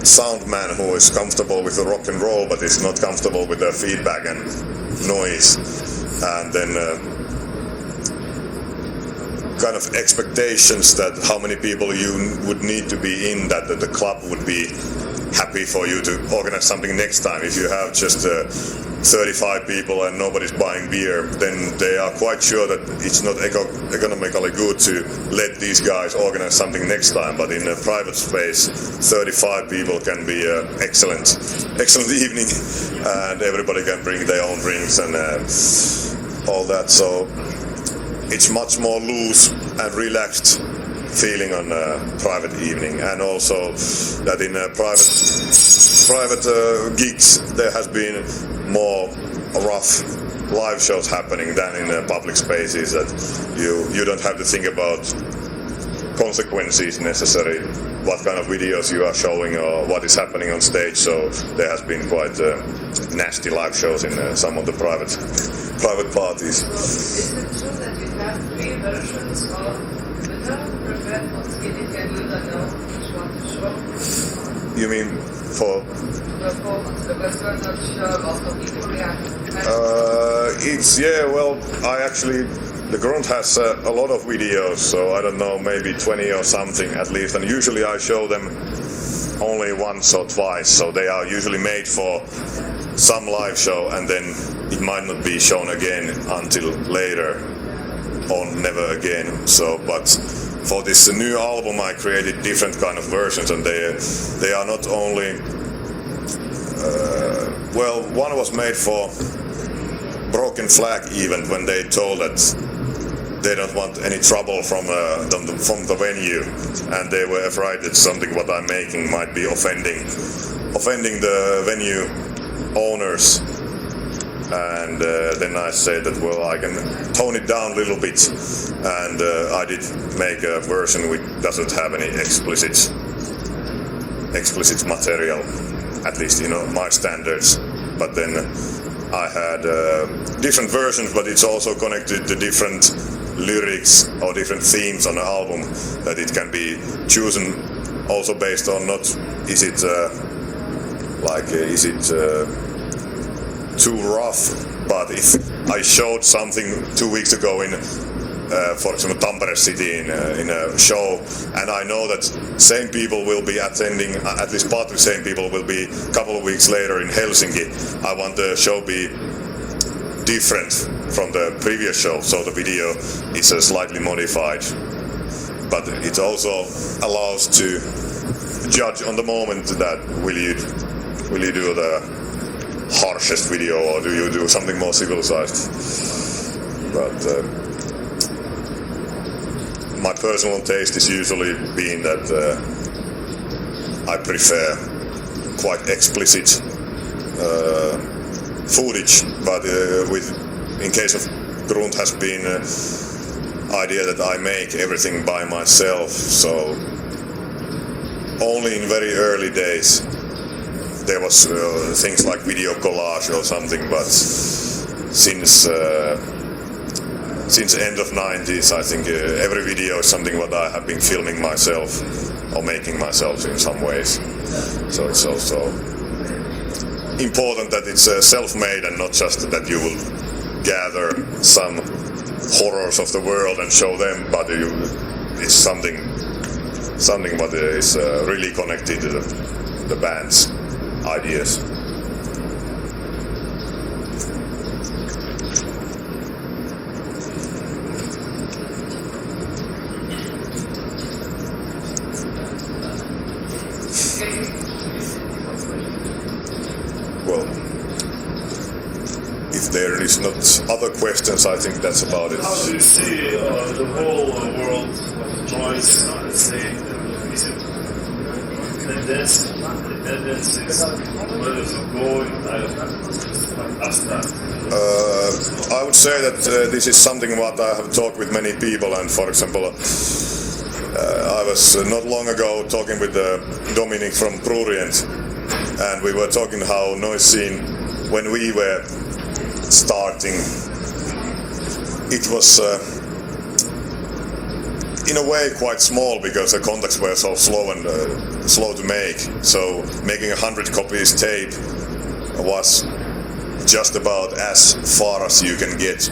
sound man who is comfortable with the rock and roll but is not comfortable with the feedback and noise, and then kind of expectations that how many people you would need to be in that the club would be happy for you to organize something next time. If you have just 35 people and nobody's buying beer, then they are quite sure that it's not economically good to let these guys organize something next time. But in a private space, 35 people can be an excellent evening, and everybody can bring their own drinks and all that. So it's much more loose and relaxed feeling on a private evening, and also that in private gigs there has been more rough live shows happening than in public spaces, that you don't have to think about consequences necessary, what kind of videos you are showing or what is happening on stage. So there has been quite nasty live shows in some of the private parties. So is it true that you have 3 versions of the prepared for skidding and you don't know which one to show? You mean for Performance, because you're not sure about how people react. The Grunt has a lot of videos, so I don't know, maybe 20 or something at least, and usually I show them only once or twice, so they are usually made for some live show, and then it might not be shown again until later or never again. So, but for this new album I created different kind of versions, and they are not only one was made for Broken Flag event, when they told that they don't want any trouble from the venue, and they were afraid that something what I'm making might be offending the venue owners. And then I said that I can tone it down a little bit, and I did make a version which doesn't have any explicit material, at least my standards. But then I had different versions, but it's also connected to different lyrics or different themes on the album, that it can be chosen also based on not is it too rough, but if I showed something 2 weeks ago in for example Tampere city in a show, and I know that same people will be attending, at least part of the same people will be a couple of weeks later in Helsinki, I want the show be different from the previous show, so the video is slightly modified. But it also allows to judge on the moment that will you do the harshest video, or do you do something more civilized. But my personal taste is usually being that I prefer quite explicit footage, but in case of Grunt has been idea that I make everything by myself, so only in very early days there was things like video collage or something, but since end of 90s I think every video is something what I have been filming myself or making myself in some ways. So it's also important that it's self-made and not just that you will gather some horrors of the world and show them, but it's something what is really connected to the band's ideas. Well, if there is not other questions, I think that's about it. How do you see the whole world of noise, let's say, is it tendencies, where does it go in abstract? I would say that this is something what I have talked with many people, and for example, I was not long ago talking with Dominic from Prurient, and we were talking how noise scene, when we were starting, it was in a way quite small because the contacts were so slow and slow to make. So making 100 copies tape was just about as far as you can get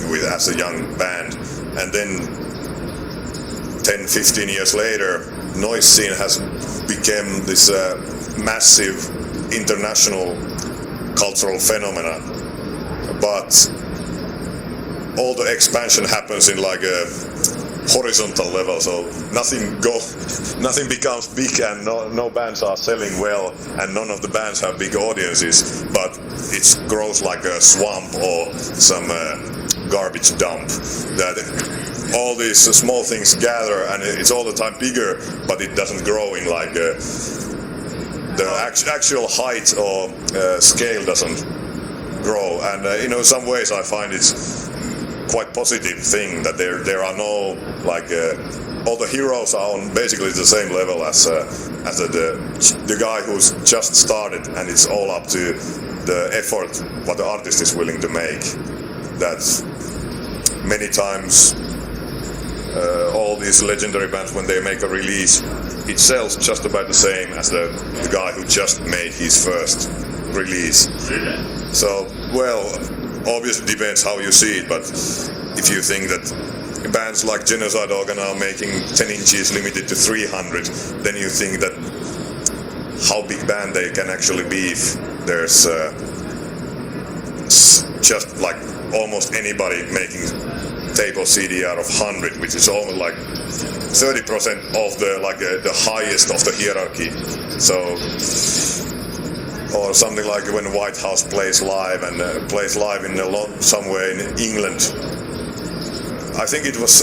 with as a young band. And then 10-15 years later, noise scene has become this massive international cultural phenomena, but all the expansion happens in like a horizontal level, so nothing becomes big, and no bands are selling well, and none of the bands have big audiences, but it grows like a swamp or some garbage dump, that all these small things gather, and it's all the time bigger, but it doesn't grow in like the actual height or scale doesn't grow. And in some ways I find it's quite positive thing that there are no like all the heroes are on basically the same level as the guy who's just started, and it's all up to the effort what the artist is willing to make. That's many times all these legendary bands, when they make a release, it sells just about the same as the guy who just made his first release. So, well, obviously depends how you see it, but if you think that bands like Genocide Organ are making 10 inches limited to 300, then you think that how big band they can actually be if there's just like almost anybody making tape or CD out of 100, which is almost like 30% of the highest of the hierarchy. So, or something like when White House plays live and plays live in somewhere in England. I think it was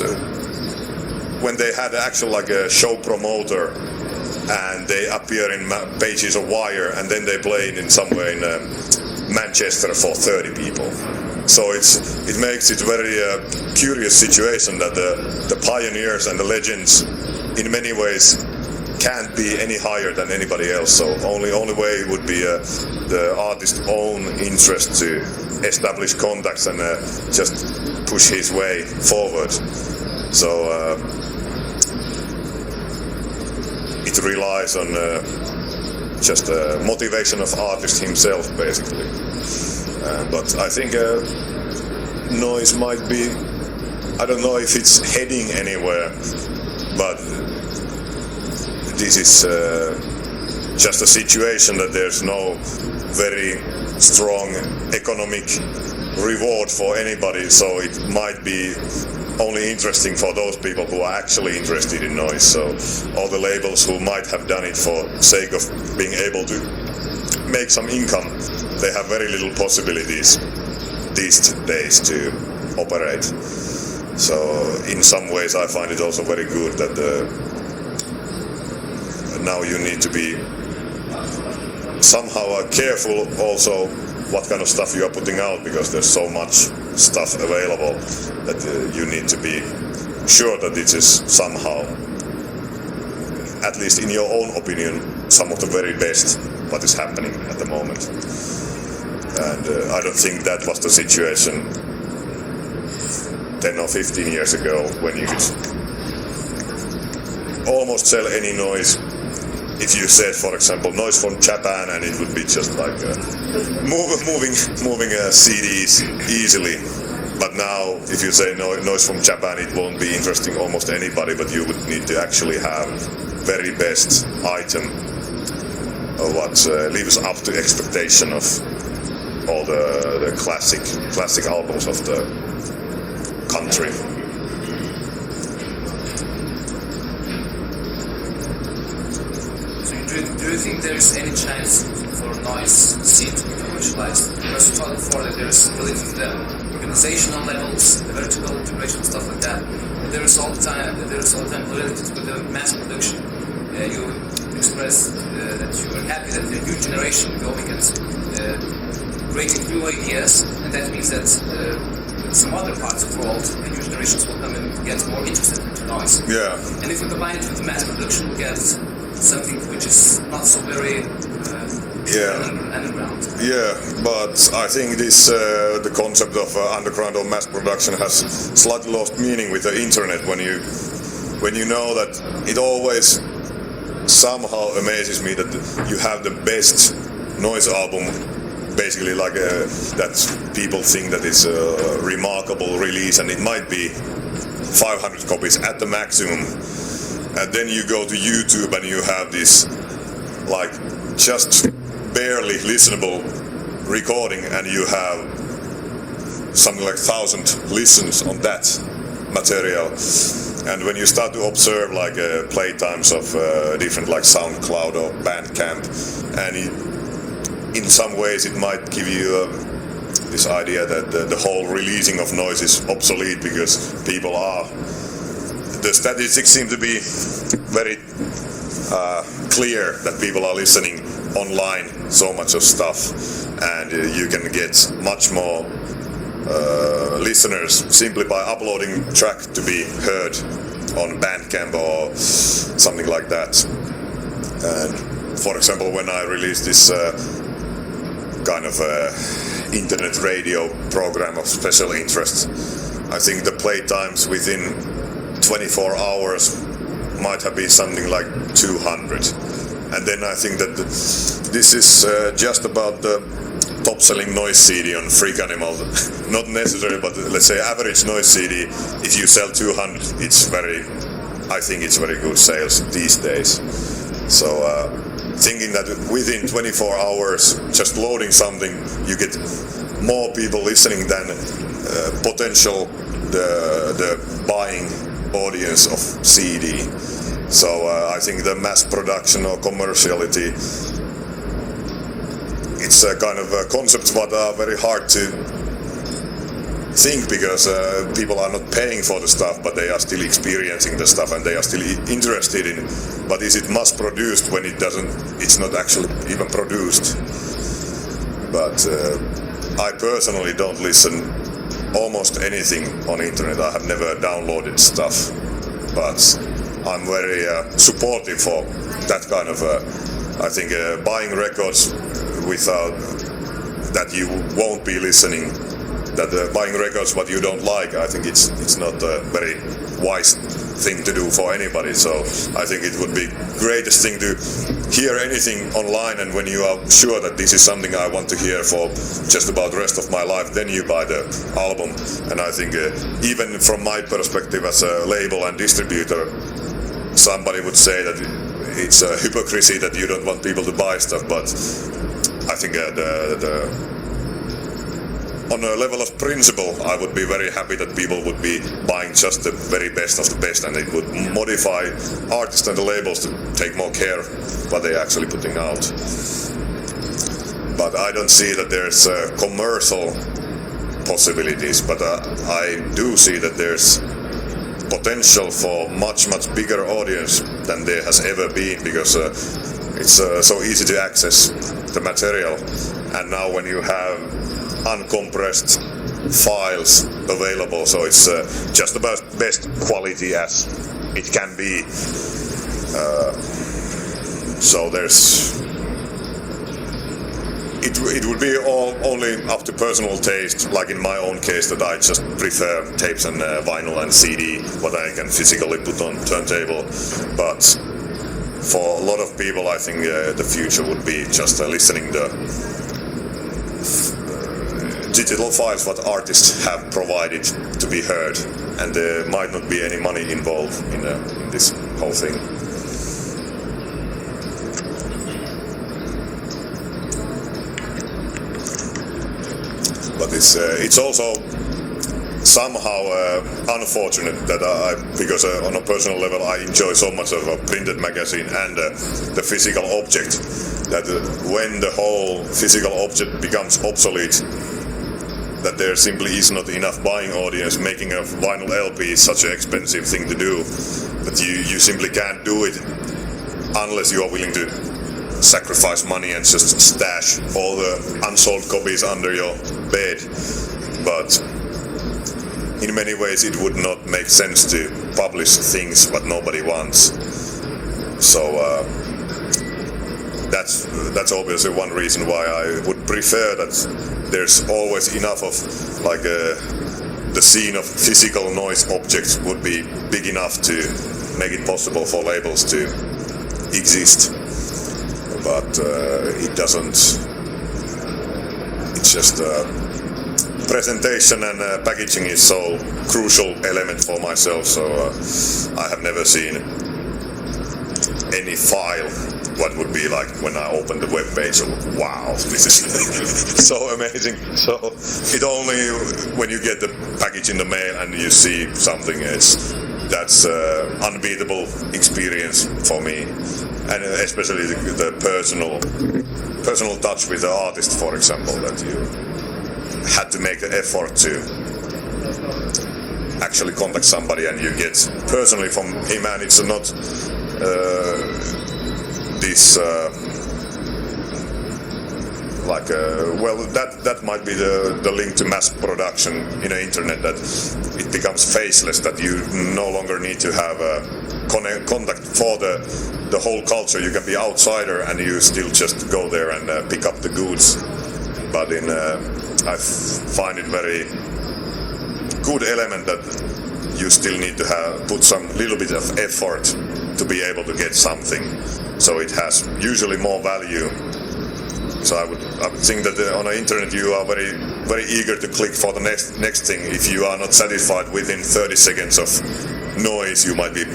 when they had actual like a show promoter, and they appear in pages of Wire, and then they played in somewhere in Manchester for 30 people. So it makes it very curious situation that the pioneers and the legends in many ways can't be any higher than anybody else. So only way would be the artist's own interest to establish contacts and just push his way forward. So it relies on just motivation of artist himself, basically. But I think noise might be, I don't know if it's heading anywhere, but this is just a situation that there's no very strong economic reward for anybody, so it might be only interesting for those people who are actually interested in noise. So all the labels who might have done it for sake of being able to make some income, they have very little possibilities these days to operate. So in some ways I find it also very good that now you need to be somehow careful also what kind of stuff you are putting out, because there's so much stuff available that you need to be sure that it is somehow, at least in your own opinion, some of the very best what is happening at the moment. And I don't think that was the situation 10 or 15 years ago, when you could almost sell any noise. If you said, for example, noise from Japan, and it would be just like moving CDs easily. But now, if you say noise from Japan, it won't be interesting almost anybody, but you would need to actually have very best item of what lives up to expectation of all the classic albums of the country. Do you think there is any chance for noise scene to be commercialized? First of all, for that there is related to the organizational levels, the vertical integration, stuff like that. But there is all the time related with the mass production. You express that you are happy that the new generation going and creating new ideas, and that means that some other parts of the world, the new generations will come and get more interested into noise. Yeah. And if we combine it with the mass production, we get something which is not so very underground. Yeah, but I think this the concept of underground or mass production has slightly lost meaning with the internet when you know that it always somehow amazes me that you have the best noise album, basically like that people think that it's a remarkable release, and it might be 500 copies at the maximum, and then you go to YouTube and you have this like just barely listenable recording, and you have something like 1,000 listens on that material. And when you start to observe like play times of different like SoundCloud or Bandcamp, and in some ways it might give you this idea that the whole releasing of noise is obsolete because people are, the statistics seem to be very clear that people are listening online so much of stuff, and you can get much more listeners simply by uploading track to be heard on Bandcamp or something like that. And for example, when I released this kind of internet radio program of special interest, I think the play times within 24 hours might have been something like 200. And then I think that this is just about the top-selling noise CD on Freak Animal. Not necessarily, but let's say average noise CD, if you sell 200, I think it's very good sales these days. So thinking that within 24 hours, just loading something, you get more people listening than potential the buying audience of CD. So I think the mass production or commerciality, it's a kind of concepts that are very hard to think because people are not paying for the stuff, but they are still experiencing the stuff and they are still interested in. But is it mass produced when it's not actually even produced? But I personally don't listen almost anything on internet. I have never downloaded stuff, but I'm very supportive for that kind of. I think buying records without that you won't be listening, that buying records what you don't like, I think it's not a very wise thing to do for anybody. So I think it would be greatest thing to hear anything online, and when you are sure that this is something I want to hear for just about the rest of my life, then you buy the album. And I think even from my perspective as a label and distributor, somebody would say that it's a hypocrisy that you don't want people to buy stuff, but I think on a level of principle, I would be very happy that people would be buying just the very best of the best, and it would modify artists and the labels to take more care of what they're actually putting out. But I don't see that there's commercial possibilities, but I do see that there's potential for much bigger audience than there has ever been, because it's so easy to access the material, and now when you have uncompressed files available, so it's just about best quality as it can be. So there's it would be all only up to personal taste, like in my own case, that I just prefer tapes and vinyl and CD, what I can physically put on turntable. But for a lot of people, I think the future would be just listening the digital files what artists have provided to be heard, and there might not be any money involved in this whole thing. But it's also somehow unfortunate that because on a personal level I enjoy so much of a printed magazine and the physical object, that when the whole physical object becomes obsolete, that there simply is not enough buying audience. Making a vinyl LP is such an expensive thing to do that you simply can't do it unless you are willing to sacrifice money and just stash all the unsold copies under your bed. But in many ways it would not make sense to publish things what nobody wants. So that's obviously one reason why I would prefer that there's always enough of like the scene of physical noise objects would be big enough to make it possible for labels to exist. But it doesn't. It's just presentation and packaging is so crucial element for myself. So I have never seen any file what would be like when I open the web page. Wow, this is so amazing. So it only when you get the package in the mail and you see something, that's unbeatable experience for me. And especially the personal touch with the artist, for example, that you had to make the effort to actually contact somebody and you get personally from him, and it's not this that might be the link to mass production in the internet, that it becomes faceless, that you no longer need to have contact for the whole culture. You can be outsider and you still just go there and pick up the goods. But I find it very good element that you still need to put some little bit of effort to be able to get something. So it has usually more value. So I would think that on the internet you are very, very eager to click for the next thing. If you are not satisfied within 30 seconds of noise, you might be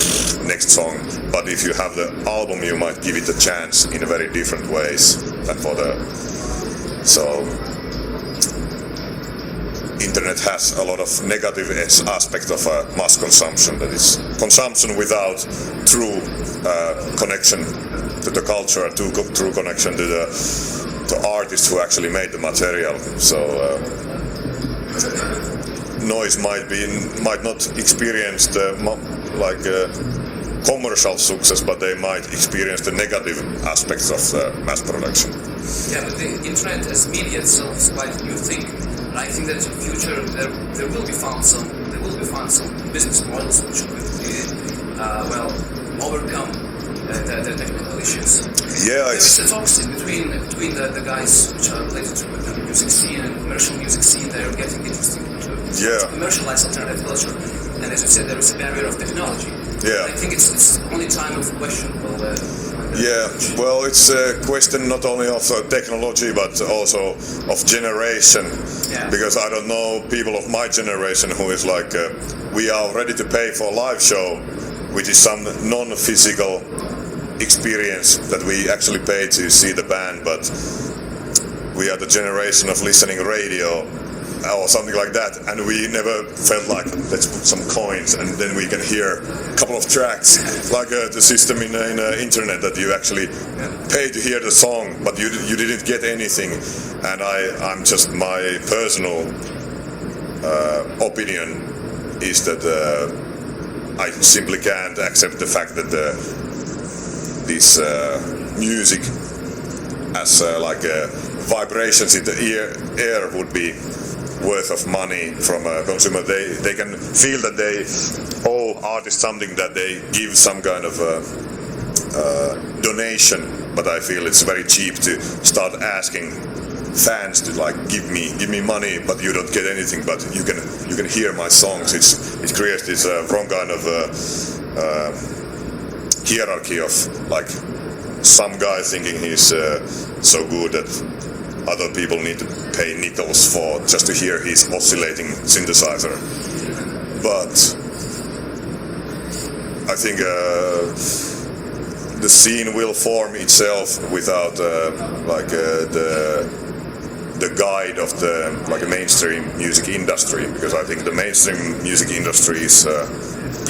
next song. But if you have the album, you might give it a chance in very different ways than for the. So internet has a lot of negative aspect of mass consumption. That is consumption without true connection to the culture, true connection to the artist who actually made the material. So noise might not experience the commercial success, but they might experience the negative aspects of mass production. Yeah, but the internet as media itself is quite a new thing. And I think that in the future there will be found some business models which will overcome the technical issues. Yeah, there is a toxin between the guys which are related to the music scene and commercial music scene. They are getting interested to commercialize alternative culture, and as you said, there is a barrier of technology. Yeah, I think it's only time of questionable. Well, it's a question not only of technology but also of generation. Yeah. Because I don't know people of my generation who is like, we are ready to pay for a live show, which is some non-physical experience that we actually pay to see the band, but we are the generation of listening radio or something like that, and we never felt like, let's put some coins and then we can hear a couple of tracks, like the system in internet that you actually pay to hear the song, but you didn't get anything. And I'm just, my personal opinion is that I simply can't accept the fact that this music as vibrations in the air would be worth of money from a consumer. They can feel that they owe artists something, that they give some kind of donation, but I feel it's very cheap to start asking fans to give me money, but you don't get anything, but you can hear my songs. It creates this wrong kind of hierarchy of some guy thinking he's so good that other people need to pay nickels for just to hear his oscillating synthesizer. But I think the scene will form itself without the guide of the mainstream music industry, because I think the mainstream music industry is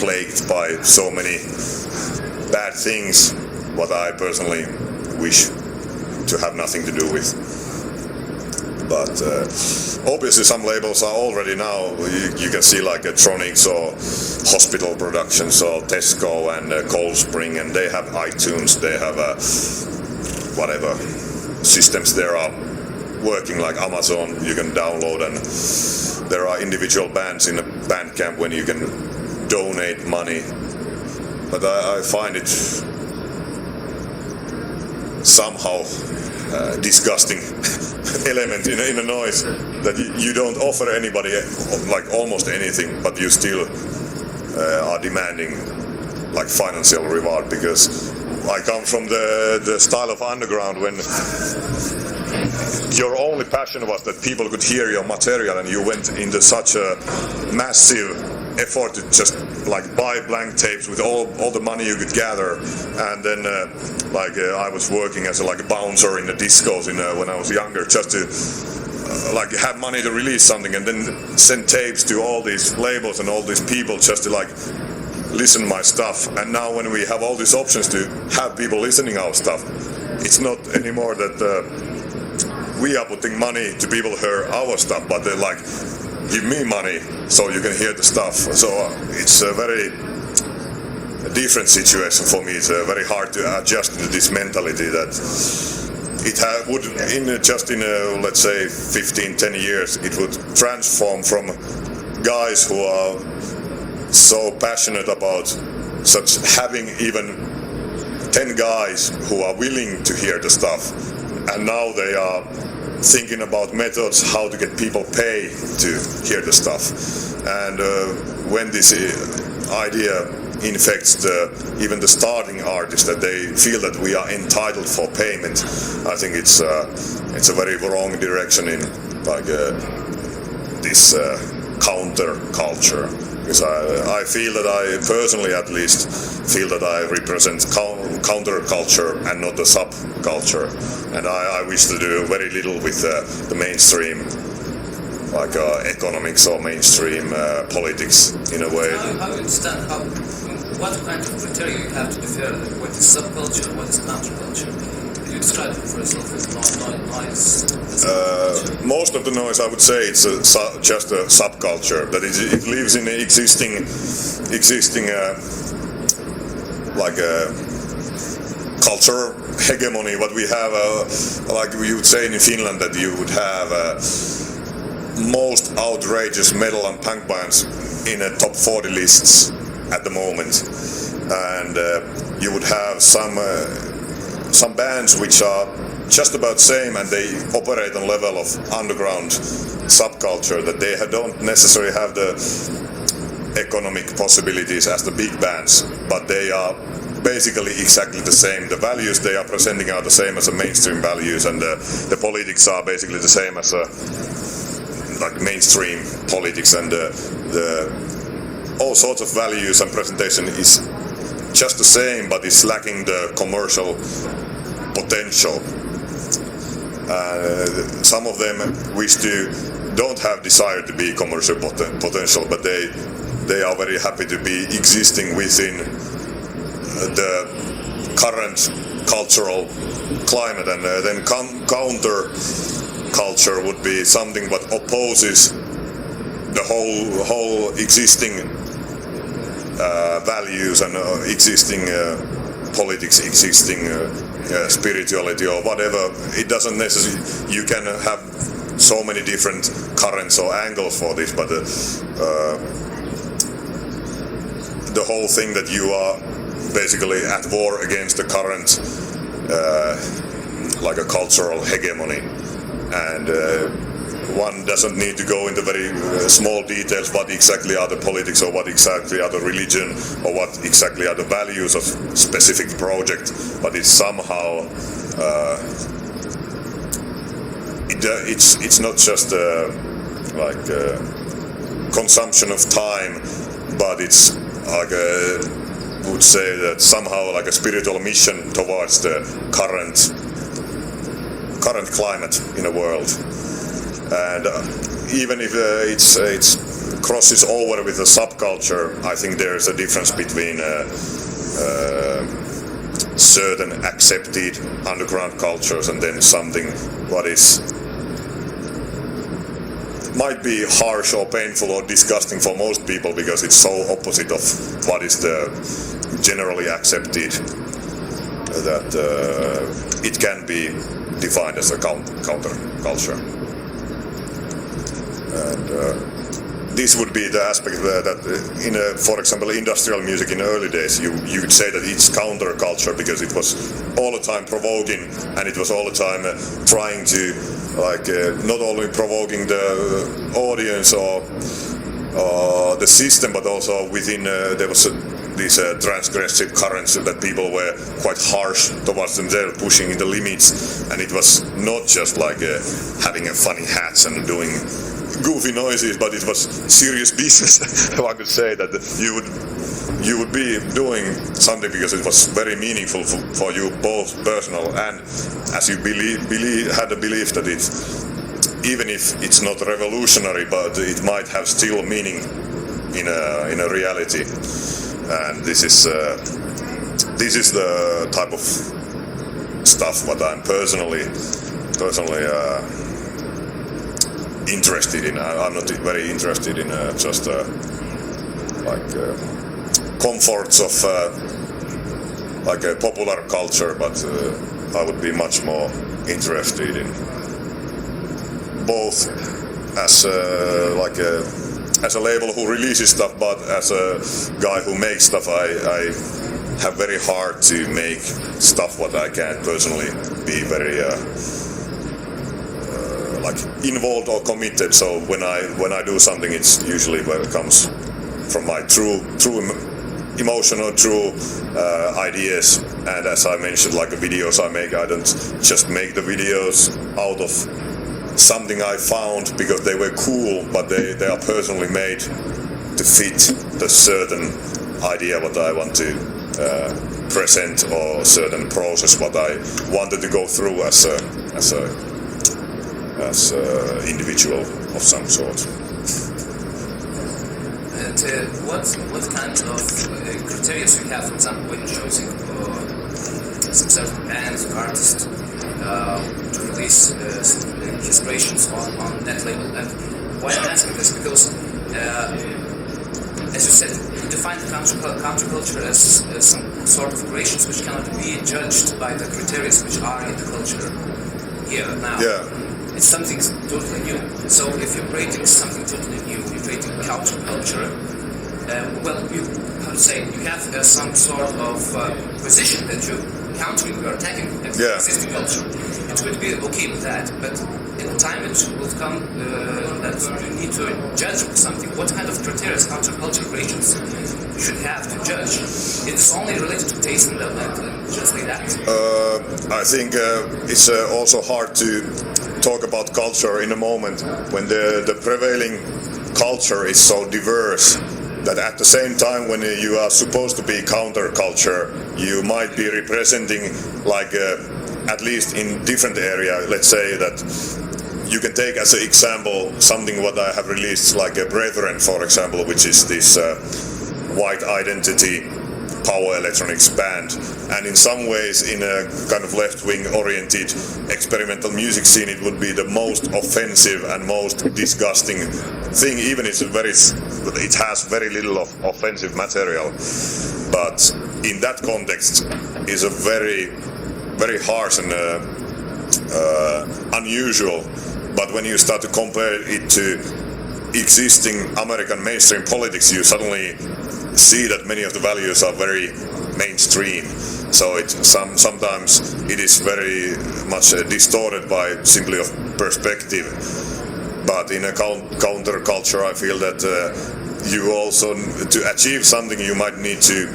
plagued by so many bad things what I personally wish to have nothing to do with. But obviously some labels are already now, you can see like Tronics or Hospital Productions or Tesco and Cold Spring, and they have iTunes, they have whatever systems there are working like Amazon, you can download, and there are individual bands in a Bandcamp when you can donate money. But I find it somehow disgusting element in a noise that you don't offer anybody like almost anything, but you still are demanding like financial reward, because I come from the style of underground when your only passion was that people could hear your material, and you went into such a massive effort to just like buy blank tapes with all the money you could gather, and then I was working as a bouncer in the discos when I was younger, just to like have money to release something, and then send tapes to all these labels and all these people just to like listen my stuff. And now when we have all these options to have people listening our stuff, it's not anymore that we are putting money to people hear our stuff, but they're like, give me money so you can hear the stuff. So it's a very different situation for me. It's very hard to adjust to this mentality that it would, in let's say 10 years, it would transform from guys who are so passionate about such having even 10 guys who are willing to hear the stuff, and now they are thinking about methods how to get people pay to hear the stuff. And when this idea infects even the starting artists, that they feel that we are entitled for payment, I think it's a very wrong direction in like this counter culture. Because I feel that I personally, at least, feel that I represent counterculture and not the subculture, and I wish to do very little with the mainstream, like economics or mainstream politics in a way. How do you understand what kind of criteria you have to differentiate what is subculture, what is counterculture? You describe it for yourself as noise. Most of the noise, I would say, it's just a subculture. That it lives in existing like a culture hegemony. What we have, like you would say in Finland, that you would have most outrageous metal and punk bands in a top 40 lists at the moment, and you would have some bands which are just about same, and they operate on level of underground subculture, that they don't necessarily have the economic possibilities as the big bands, but they are basically exactly the same. The values they are presenting are the same as the mainstream values, and the politics are basically the same as like mainstream politics, and the all sorts of values and presentation is just the same, but it's lacking the commercial potential. Some of them don't have desire to be commercial potential, but they are very happy to be existing within the current cultural climate, and then counter culture would be something that opposes the whole existing values and existing politics, existing spirituality or whatever. It doesn't necessarily, you can have so many different currents or angles for this, but the whole thing that you are basically at war against the current like a cultural hegemony, and one doesn't need to go into very small details what exactly are the politics, or what exactly are the religion, or what exactly are the values of specific project, but it's somehow it's not just like consumption of time, but it's like would say that somehow like a spiritual mission towards the current climate in the world. And even if it's crosses over with the subculture, I think there is a difference between certain accepted underground cultures and then something what is might be harsh or painful or disgusting for most people because it's so opposite of what is the generally accepted, that it can be defined as a counterculture. And this would be the aspect that in, for example, industrial music in the early days, you would say that it's counterculture because it was all the time provoking, and it was all the time trying to, like, not only provoking the audience or the system, but also within there was these transgressive currents that people were quite harsh towards themselves, pushing the limits, and it was not just like having a funny hats and doing goofy noises, but it was serious business. If I could say that you would be doing something because it was very meaningful for you, both personal and as you had a belief that it, even if it's not revolutionary, but it might have still meaning in a reality. And this is the type of stuff what I'm personally interested in. I'm not very interested in just comforts of like a popular culture, but I would be much more interested in both as as a label who releases stuff, but as a guy who makes stuff, I have very hard to make stuff what I can personally be very like involved or committed. So when I do something, it's usually where it comes from my true emotional, true ideas. And as I mentioned, like the videos I make, I don't just make the videos out of something I found because they were cool, but they are personally made to fit the certain idea what I want to present, or certain process what I wanted to go through as a individual of some sort. And what kind of criteria you have, for example, when choosing some certain bands or artists to release his creations on that label? And why I'm asking this, because as you said, you define counterculture as some sort of creations which cannot be judged by the criteria which are in the culture here now. Yeah. It's something totally new. So if you're creating something totally new, you're creating counterculture, well, you have some sort of position that you're attacking the existing culture. It would be okay with that, but in the time it will come that you need to judge something. What kind of criteria counterculture creations should have to judge? It's only related to taste and just like that. I think it's also hard to talk about culture in a moment when the prevailing culture is so diverse that at the same time when you are supposed to be counterculture, you might be representing, like at least in different area. Let's say that you can take as an example something what I have released, like a Brethren, for example, which is this white identity power electronics band, and in some ways in a kind of left-wing oriented experimental music scene it would be the most offensive and most disgusting thing, even it has very little of offensive material, but in that context is a very, very harsh and unusual. But when you start to compare it to existing American mainstream politics, you suddenly see that many of the values are very mainstream. So sometimes it is very much distorted by simply of perspective. But in a counterculture, I feel that you also, to achieve something, you might need to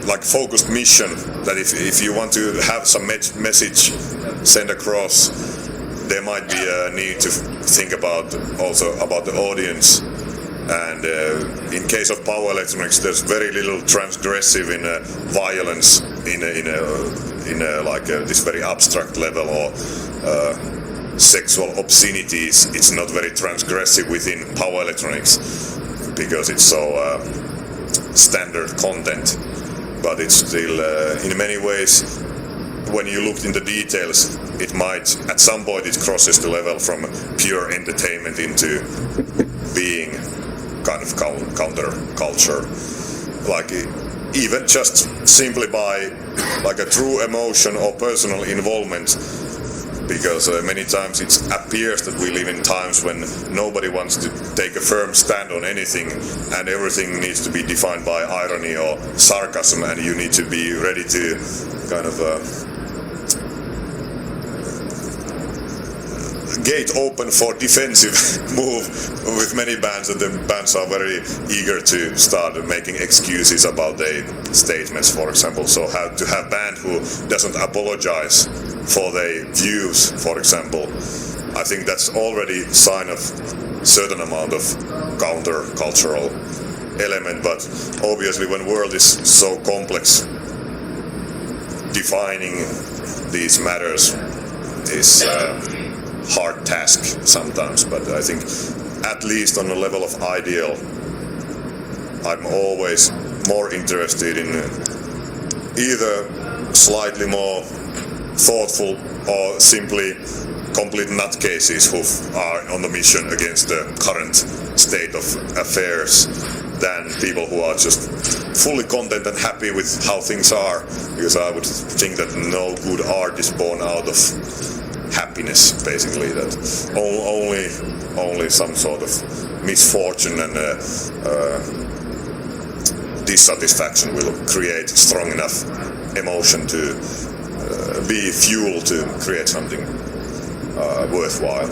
like focused mission. That if you want to have some message sent across, there might be a need to think also about the audience. And in case of power electronics, there's very little transgressive in violence in like this very abstract level, or sexual obscenities. It's not very transgressive within power electronics because it's so standard content. But it's still in many ways when you look in the details, it might, at some point it crosses the level from pure entertainment into being kind of counter culture. Like even just simply by like a true emotion or personal involvement, because many times it appears that we live in times when nobody wants to take a firm stand on anything, and everything needs to be defined by irony or sarcasm, and you need to be ready to kind of gate open for defensive move with many bands, and the bands are very eager to start making excuses about their statements, for example. So how to have band who doesn't apologize for their views, for example, I think that's already sign of certain amount of counter-cultural element. But obviously when world is so complex, defining these matters is hard task sometimes, but I think at least on the level of ideal, I'm always more interested in either slightly more thoughtful or simply complete nutcases who are on the mission against the current state of affairs than people who are just fully content and happy with how things are, because I would think that no good art is born out of happiness, basically, that only some sort of misfortune and dissatisfaction will create strong enough emotion to be fuel to create something worthwhile.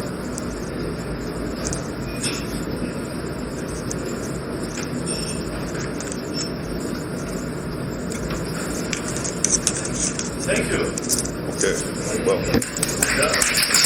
Thank you. Okay, well. Yeah.